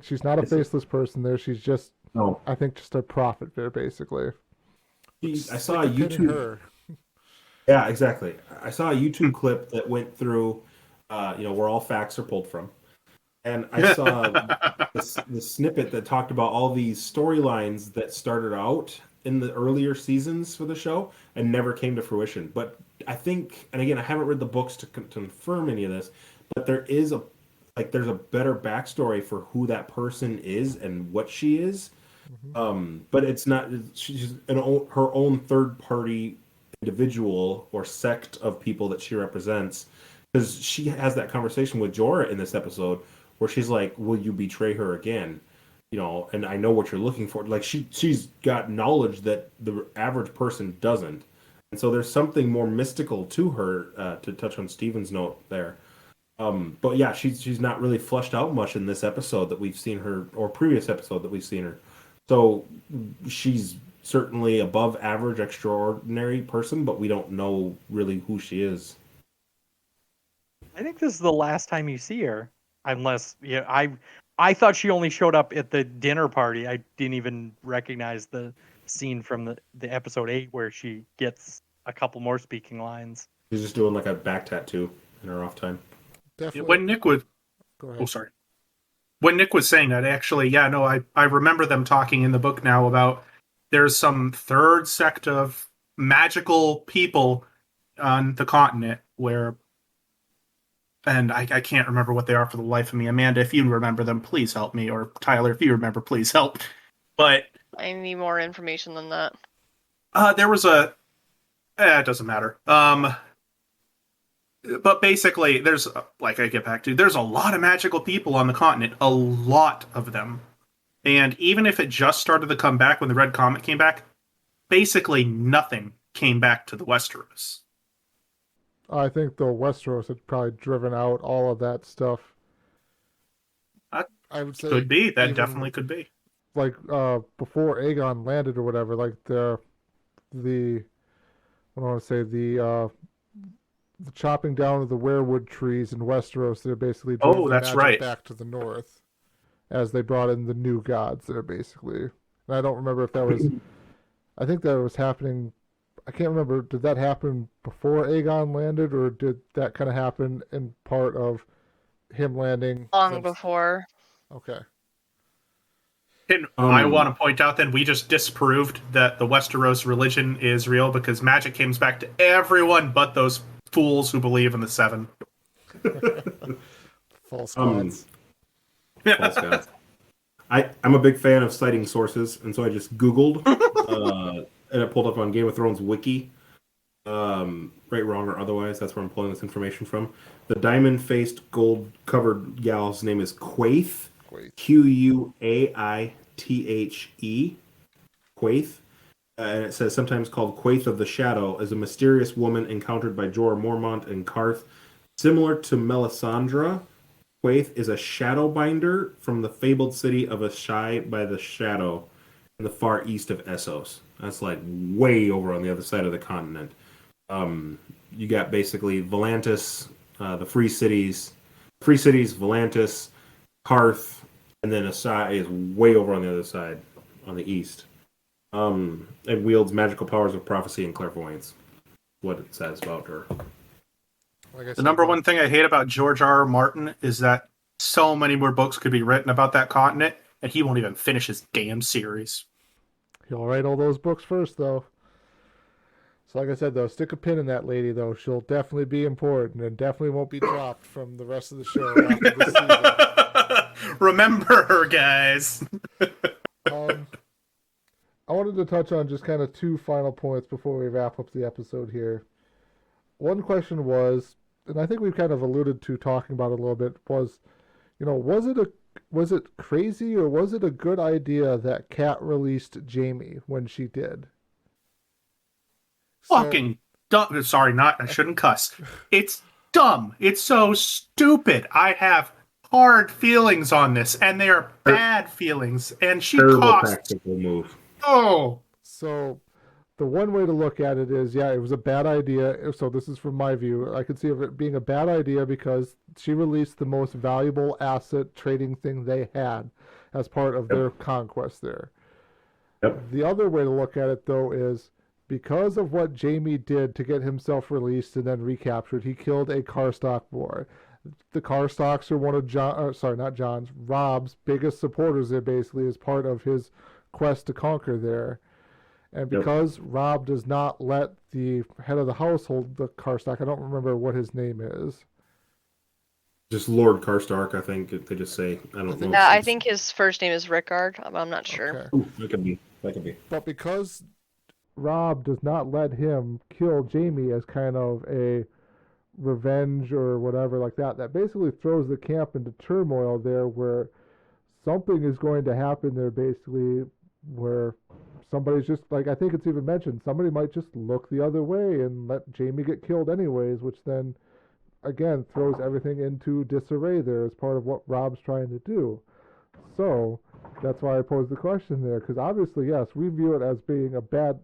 She's not a faceless person there. She's just, No, I think, just a prophet there, basically. I Stick saw a pin in YouTube. her. Yeah, exactly. I saw a YouTube clip that went through, where all facts are pulled from, and I saw the snippet that talked about all these storylines that started out in the earlier seasons for the show and never came to fruition. But I think, and again, I haven't read the books to confirm any of this, but there's a better backstory for who that person is and what she is. But it's not. She's her own third party individual or sect of people that she represents, because she has that conversation with Jorah in this episode where she's like, will you betray her again, and I know what you're looking for. Like she's got knowledge that the average person doesn't, and so there's something more mystical to her, to touch on Steven's note there. But yeah, she's not really fleshed out much in this episode that we've seen her, or previous episode that we've seen her. So she's certainly above average, extraordinary person, but we don't know really who she is. I think this is the last time you see her, unless I thought she only showed up at the dinner party. I didn't even recognize the scene from the episode 8 where she gets a couple more speaking lines. She's just doing like a back tattoo in her off time. Definitely. When Nick was, Go ahead. oh sorry, when Nick was saying that, actually, yeah, no, I remember them talking in the book now about there's some third sect of magical people on the continent where, and I can't remember what they are for the life of me. Amanda, if you remember them, please help me, or Tyler, if you remember, please help. But I need more information than that. there was it doesn't matter. But basically, there's, like I get back to, there's a lot of magical people on the continent, a lot of them. And even if it just started to come back when the Red Comet came back, basically nothing came back to the Westeros. I think the Westeros had probably driven out all of that stuff. I would say Could be. That even, definitely could be. like before Aegon landed or whatever, like the what do I want to say, the chopping down of the weirwood trees in Westeros, they're basically drove the that's magic right. back to the north as they brought in the new gods there, basically. And I don't remember if that was, I think that was happening, I can't remember, did that happen before Aegon landed, or did that kind of happen in part of him landing? Long before. Okay. And I want to point out then we just disproved that the Westeros religion is real because magic comes back to everyone but those fools who believe in the Seven. False gods. False gods. I'm a big fan of citing sources, and so I just Googled, and it pulled up on Game of Thrones wiki. Right, wrong, or otherwise, that's where I'm pulling this information from. The diamond-faced, gold-covered gal's name is Quaithe. Quaithe. Quaithe. And it says, sometimes called Quaithe of the Shadow, is a mysterious woman encountered by Jorah Mormont in Karth. Similar to Melisandre, Quaithe is a shadowbinder from the fabled city of Asshai by the Shadow in the far east of Essos. That's like way over on the other side of the continent. You got basically Volantis, the Free Cities, Volantis, Karth, and then Asshai is way over on the other side, on the east. And wields magical powers of prophecy and clairvoyance. What it says about her. The number one thing I hate about George R.R. Martin is that so many more books could be written about that continent, and he won't even finish his damn series. He'll write all those books first, though. So like I said, though, stick a pin in that lady, though. She'll definitely be important and definitely won't be dropped from the rest of the show after the season. Remember her, guys. I wanted to touch on just kind of two final points before we wrap up the episode here. One question was, and I think we've kind of alluded to talking about it a little bit, was, was it crazy or was it a good idea that Kat released Jaime when she did? Fucking dumb. Sorry, I shouldn't cuss. It's dumb. It's so stupid. I have hard feelings on this, and they are bad feelings. And she Terrible cost. tactical move. Oh, So the one way to look at it is, yeah, it was a bad idea. So this is from my view. I could see it being a bad idea because she released the most valuable asset trading thing they had as part of their conquest there. Yep. The other way to look at it, though, is because of what Jaime did to get himself released and then recaptured, he killed a Karstock boy. The Karstocks are one of Rob's biggest supporters there, basically, as part of his quest to conquer there. And because Rob does not let the head of the household, the Karstock, I don't remember what his name is. Just Lord Karstark, I think they just say. I don't know. Yeah, I think his first name is Rickard. I'm not sure. Okay. Ooh, that could be. But because Rob does not let him kill Jaime as kind of a revenge or whatever like that, that basically throws the camp into turmoil there, where something is going to happen there, basically, where somebody's just, like, I think it's even mentioned, somebody might just look the other way and let Jaime get killed anyways, which then, again, throws everything into disarray there as part of what Rob's trying to do. So, that's why I posed the question there, because obviously, yes, we view it as being a bad,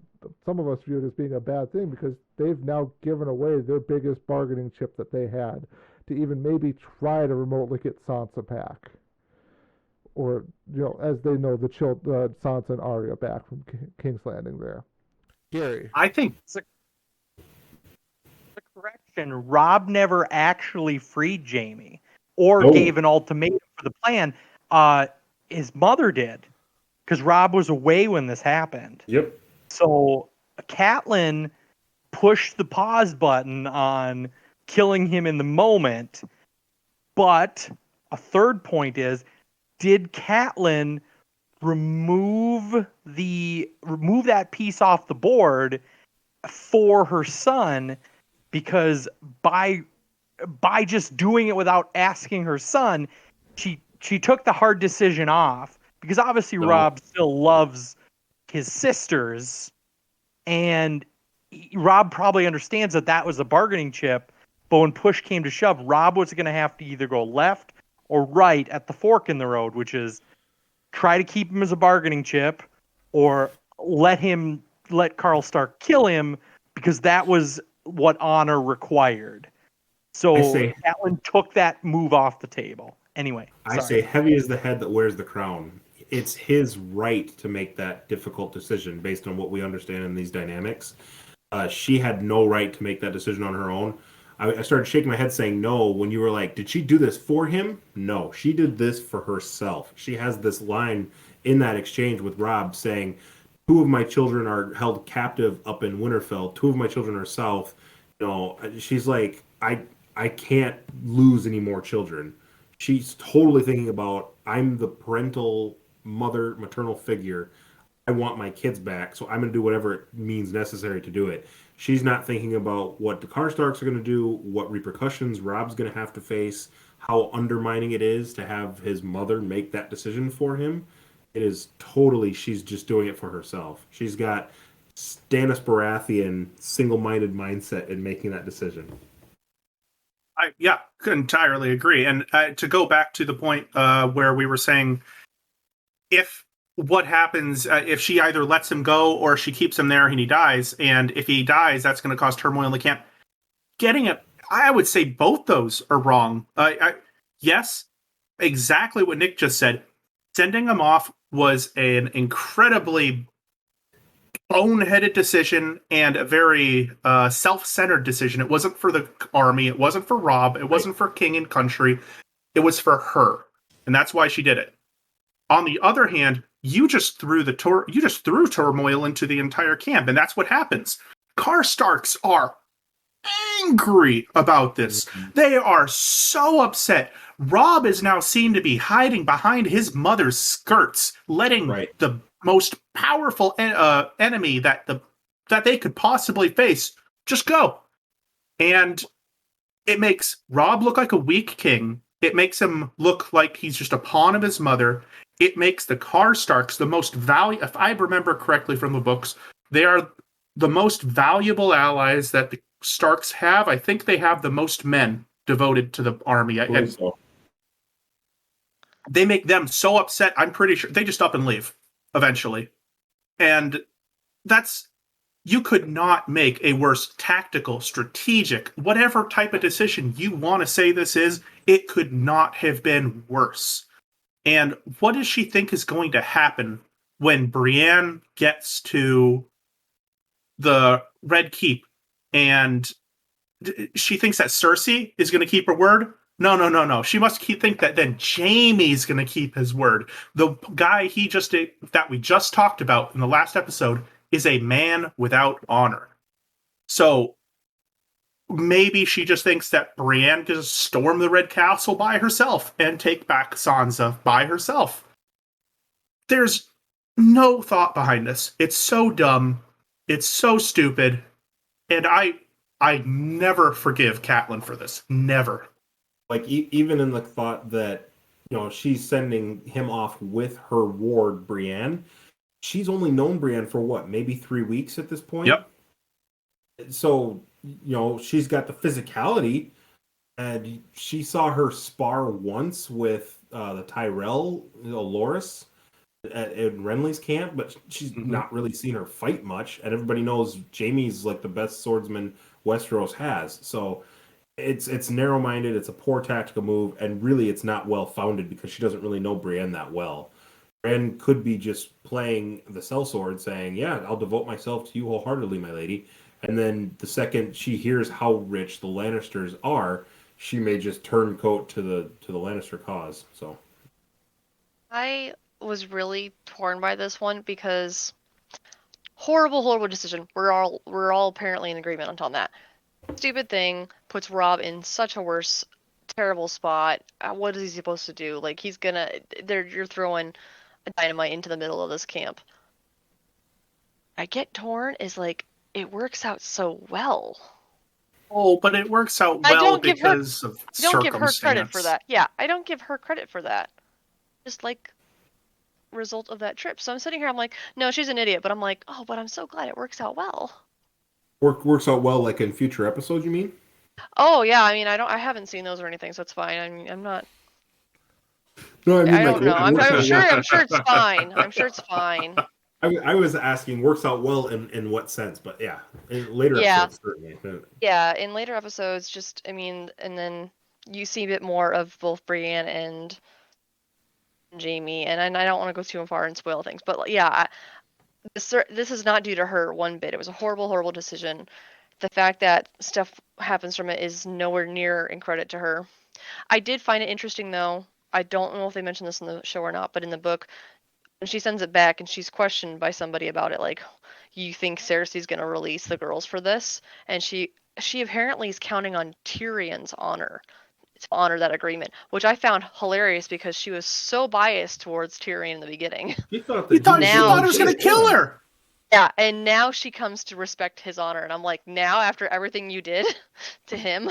some of us view it as being a bad thing, because they've now given away their biggest bargaining chip that they had to even maybe try to remotely get Sansa back. Or, as they know, Sansa and Arya back from King's Landing there. Gary. I think The correction, Rob never actually freed Jaime or gave an ultimatum for the plan. His mother did, because Rob was away when this happened. Yep. So Catelyn pushed the pause button on killing him in the moment. But a third point is, did Catelyn remove that piece off the board for her son? Because by just doing it without asking her son, she took the hard decision off, because obviously Rob still loves his sisters, and Rob probably understands that was a bargaining chip, but when push came to shove, Rob was going to have to either go left or right at the fork in the road, which is try to keep him as a bargaining chip, or let Karl Stark kill him, because that was what honor required. So Catelyn took that move off the table. Anyway, I say heavy is the head that wears the crown. It's his right to make that difficult decision based on what we understand in these dynamics. She had no right to make that decision on her own. I started shaking my head saying no when you were like, did she do this for him? No, she did this for herself. She has this line in that exchange with Rob saying, 2 of my children are held captive up in Winterfell. 2 of my children are south. She's like, I can't lose any more children. She's totally thinking about, I'm the maternal figure. I want my kids back, so I'm going to do whatever it means necessary to do it. She's not thinking about what the Karstarks are going to do, what repercussions Rob's going to have to face, how undermining it is to have his mother make that decision for him. It is totally, she's just doing it for herself. She's got Stannis Baratheon single-minded mindset in making that decision. I could entirely agree. And to go back to the point where we were saying, what happens if she either lets him go or she keeps him there and he dies, and if he dies, that's going to cause turmoil in the camp. Getting it, I would say both those are wrong. Yes, exactly what Nick just said. Sending him off was an incredibly boneheaded decision and a very self-centered decision. It wasn't for the army. It wasn't for Rob. It wasn't for king and country. It was for her, and that's why she did it. On the other hand, you just threw turmoil into the entire camp, and that's what happens. Karstarks are angry about this. They are so upset. Rob is now seen to be hiding behind his mother's skirts, letting the most powerful enemy that they could possibly face just go. And it makes Rob look like a weak king. It makes him look like he's just a pawn of his mother. It makes the Karstarks the most valuable, if I remember correctly from the books, they are the most valuable allies that the Starks have. I think they have the most men devoted to the army. they make them so upset. I'm pretty sure they just up and leave eventually. And you could not make a worse tactical, strategic, whatever type of decision you want to say this is, it could not have been worse. And what does she think is going to happen when Brienne gets to the Red Keep and she thinks that Cersei is going to keep her word? No. She must think that then Jaime's going to keep his word. The guy that we just talked about in the last episode is a man without honor. So maybe she just thinks that Brienne can just storm the Red Castle by herself and take back Sansa by herself. There's no thought behind this. It's so dumb. It's so stupid. And I never forgive Catelyn for this. Never. Like, even in the thought that, she's sending him off with her ward, Brienne. She's only known Brienne for what, maybe 3 weeks at this point? Yep. So, she's got the physicality, and she saw her spar once with the Tyrell, Loras, at Renly's camp, but she's not really seen her fight much, and everybody knows Jaime's like the best swordsman Westeros has. So it's narrow-minded, it's a poor tactical move, and really it's not well-founded because she doesn't really know Brienne that well. Brienne could be just playing the sellsword, saying, yeah, I'll devote myself to you wholeheartedly, my lady. And then the second she hears how rich the Lannisters are, she may just turn coat to the Lannister cause. So I was really torn by this one because horrible decision. We're all apparently in agreement on that. Stupid thing puts Robb in such a worse, terrible spot. What is he supposed to do? Like, you're throwing a dynamite into the middle of this camp. I get torn is like, it works out so well. Oh, but it works out well because of circumstance. I don't give her credit for that. Yeah, I don't give her credit for that. Just like result of that trip. So I'm sitting here, I'm like, no, she's an idiot. But I'm like, oh, but I'm so glad it works out well. Works out well, like in future episodes, you mean? Oh yeah, I mean, I haven't seen those or anything, so it's fine. I mean, I'm not. No, I mean, I don't know. I'm sure it's fine. I'm sure it's fine. I was asking, works out well in what sense? But yeah, in later episodes certainly. Yeah, in later episodes, just I mean, and then you see a bit more of both Brienne and Jaime, and I don't want to go too far and spoil things, but yeah, this is not due to her one bit. It was a horrible decision. The fact that stuff happens from it is nowhere near in credit to her. I did find it interesting, though. I don't know if they mentioned this in the show or not, but in the book, when she sends it back and she's questioned by somebody about it, like, you think Cersei's going to release the girls for this? And she apparently is counting on Tyrion's honor to honor that agreement, which I found hilarious because she was so biased towards Tyrion in the beginning. She thought he was going to kill her. Yeah, and now she comes to respect his honor, and I'm like, now after everything you did to him.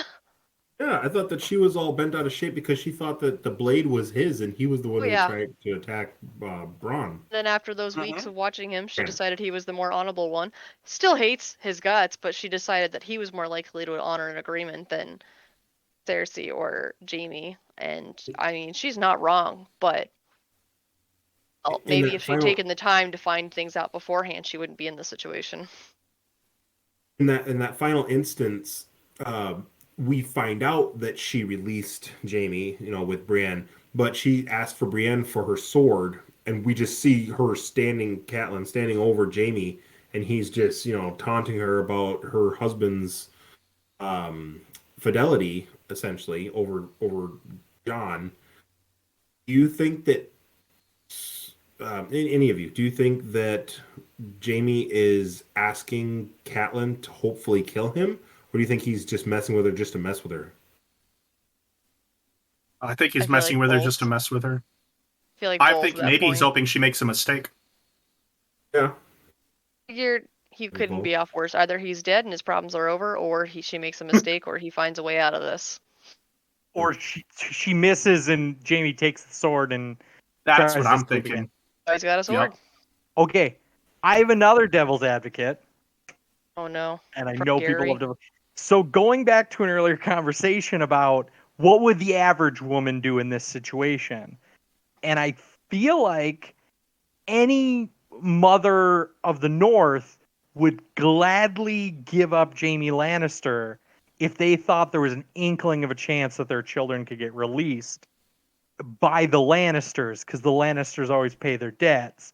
Yeah, I thought that she was all bent out of shape because she thought that the blade was his and he was the one who tried to attack Bronn. Then after those weeks of watching him, she decided he was the more honorable one. Still hates his guts, but she decided that he was more likely to honor an agreement than Cersei or Jaime. And I mean, she's not wrong, but maybe if she'd taken the time to find things out beforehand, she wouldn't be in this situation. In that final instance, we find out that she released Jaime, with Brienne, but she asked for Brienne for her sword, and we just see her Catelyn standing over Jaime, and he's just, taunting her about her husband's fidelity, essentially, over Jon. Do you think that any of you, do you think that Jaime is asking Catelyn to hopefully kill him? Or do you think he's just messing with her just to mess with her? I think he's messing with her just to mess with her. I think maybe he's hoping she makes a mistake. Yeah. Figured he couldn't be off worse. Either he's dead and his problems are over, or she makes a mistake, or he finds a way out of this. Or she misses and Jaime takes the sword and... That's what I'm thinking. Again. Oh, he's got a sword. Yep. Okay. I have another devil's advocate. Oh, no. And I know people love to... So going back to an earlier conversation about what would the average woman do in this situation, And I feel like any mother of the North would gladly give up Jaime Lannister if they thought there was an inkling of a chance that their children could get released by the Lannisters, because the Lannisters always pay their debts.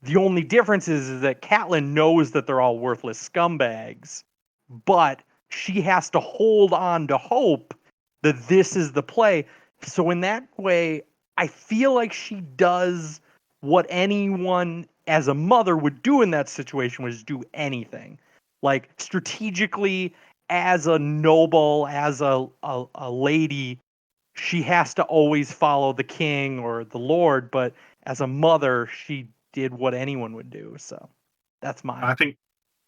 The only difference is that Catelyn knows that they're all worthless scumbags, but she has to hold on to hope that this is the play. So in that way, I feel like she does what anyone as a mother would do in that situation, was do anything. Like strategically, as a noble, as a lady, she has to always follow the king or the lord, but as a mother, she did what anyone would do. So that's my I think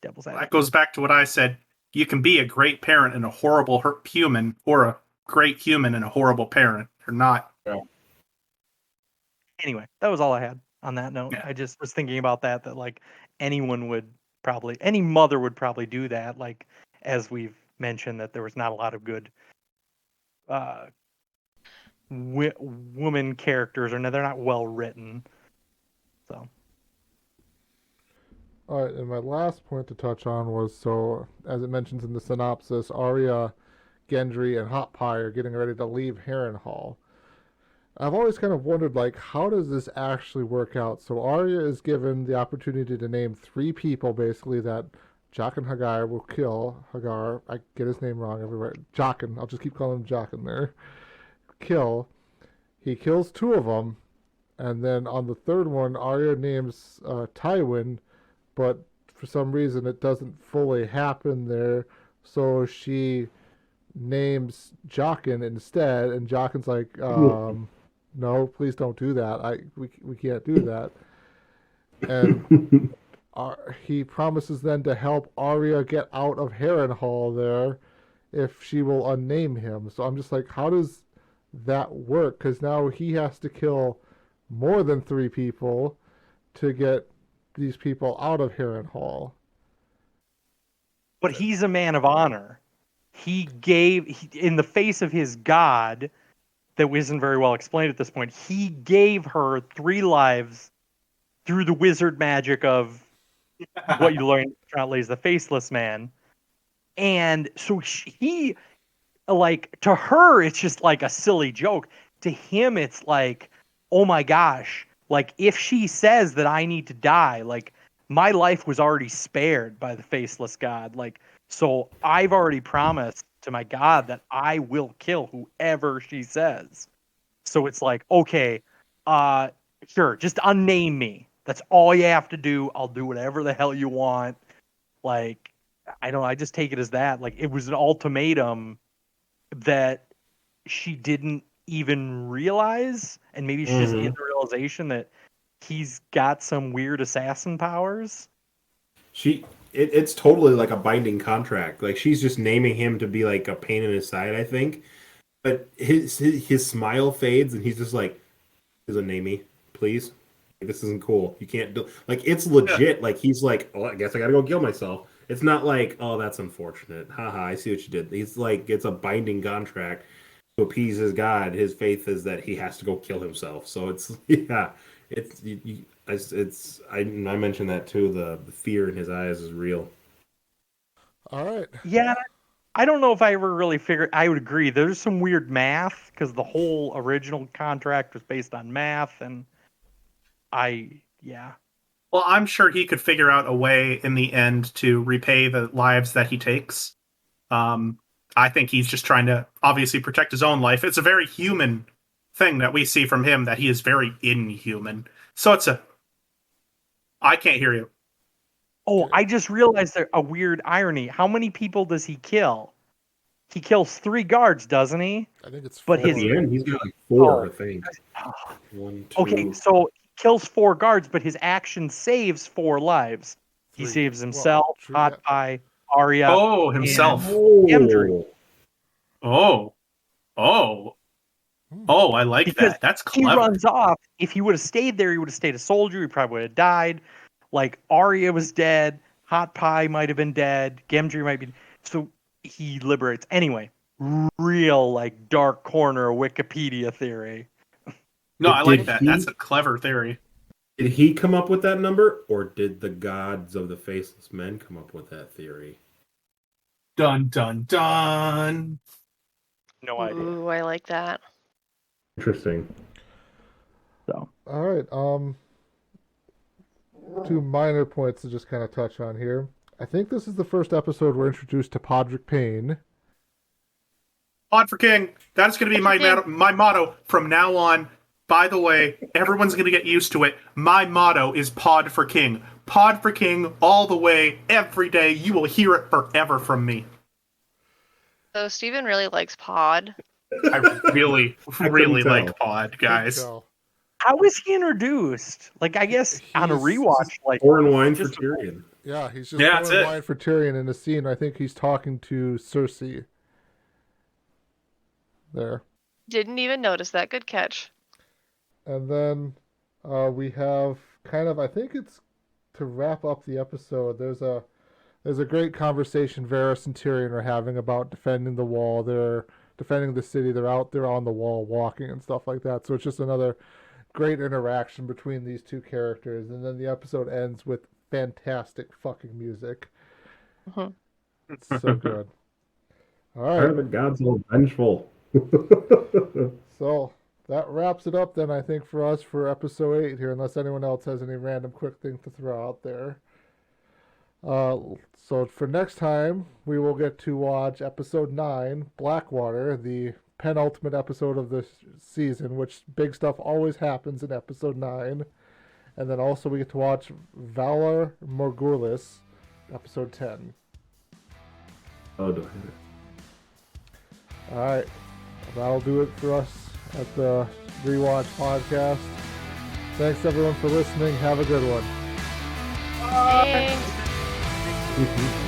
devil's that advocate. goes back to what I said. You can be a great parent and a horrible human, or a great human and a horrible parent, or not. Anyway, that was all I had on that note. Yeah. I just was thinking about that like anyone would probably, any mother would probably do that. Like, as we've mentioned, that there was not a lot of good woman characters, or no, they're not well written. So All right, and my last point to touch on was, so as it mentions in the synopsis, Arya, Gendry, and Hot Pie are getting ready to leave Harrenhal. I've always kind of wondered, like, how does this actually work out? So Arya is given the opportunity to name 3 people, basically, that Jaqen Hagar will kill. Hagar, I get his name wrong everywhere. Jaqen, I'll just keep calling him Jaqen there. Kill. He kills 2 of them, and then on the 3rd one, Arya names Tywin, but for some reason it doesn't fully happen there, so she names Jaqen instead, and Jaqen's like, no, please don't do that. We can't do that. And he promises then to help Arya get out of Harrenhal there if she will unname him. So I'm just like, how does that work? Because now he has to kill more than 3 people to get these people out of Harrenhal. but he's a man of honor. He gave, in the face of his god, that isn't very well explained at this point, he gave her 3 lives through the wizard magic of what you learn currently is the Faceless Man. And so he, like, to her, it's just like a silly joke. To him, it's like, oh my gosh, like, if she says that I need to die, like, my life was already spared by the Faceless God. Like, so I've already promised to my God that I will kill whoever she says. So it's like, okay, sure, just unname me. That's all you have to do. I'll do whatever the hell you want. Like, I just take it as that. Like, it was an ultimatum that she didn't even realize, and maybe she's just in the realization that he's got some weird assassin powers. It's totally like a binding contract. Like, she's just naming him to be like a pain in his side, I think. But his smile fades, and he's just like, "Doesn't name me, please. This isn't cool. You can't do." Like, it's legit. Like, he's like, "Oh, I guess I gotta go kill myself." It's not like, "Oh, that's unfortunate. Haha, I see what you did." He's like, it's a binding contract to appease his god. His faith is that he has to go kill himself. So it's I mentioned that too. The fear in his eyes is real. All right. Yeah, I don't know if I ever really figured. I would agree. There's some weird math because the whole original contract was based on math, and yeah. Well, I'm sure he could figure out a way in the end to repay the lives that he takes. I think he's just trying to obviously protect his own life. It's a very human thing that we see from him, that he is very inhuman. So I can't hear you. Oh, I just realized there a weird irony. How many people does he kill? He kills 3 guards, doesn't he? I think it's But 4. At the end, he's got like 4, I think. Oh. 1, 2. Okay, so he kills 4 guards, but his action saves 4 lives. 3. He saves himself, Well, Hot Pie, Arya. Oh, himself. Gendry. Oh. I like Because that. That's he clever. runs off. If he would have stayed there, he would have stayed a soldier. He probably would have died. Like, Arya was dead. Hot Pie might have been dead. Gendry might be. So he liberates. Anyway, real, like, dark corner Wikipedia theory. No, I like Did that. he- That's a clever theory. Did he come up with that number, or did the gods of the Faceless Men come up with that theory? Dun dun dun. No idea. Ooh, I like that. Interesting. So All right. Two minor points to just kind of touch on here. I think this is the first episode we're introduced to Podrick Payne. Pod for King. That's going to be my motto from now on. By the way, everyone's going to get used to it. My motto is Pod for King. Pod for King all the way, every day. You will hear it forever from me. So Steven really likes Pod. I really, really tell. like Pod, guys. So, how was he introduced? Like, I guess on a He's- rewatch, like Pouring wine for just- Tyrion. yeah, he's just Yeah, that's pouring it. wine for Tyrion in a scene. I think he's talking to Cersei. There. Didn't even notice that. Good catch. And then we have kind of, I think it's to wrap up the episode. There's a great conversation Varys and Tyrion are having about defending the wall. They're defending the city. They're out there on the wall walking and stuff like that. So it's just another great interaction between these two characters. And then the episode ends with fantastic fucking music. Mhm. It's so good. All Are right. the gods all vengeful? So that wraps it up then, I think, for us for episode 8 here, unless anyone else has any random quick thing to throw out there. So for next time, we will get to watch episode 9, Blackwater, the penultimate episode of the season, which big stuff always happens in episode 9. And then also we get to watch Valar Morghulis, episode 10. Oh, do I? All right. That'll do it for us at the Rewatch podcast. Thanks everyone for listening. Have a good one. Thanks. Mhm.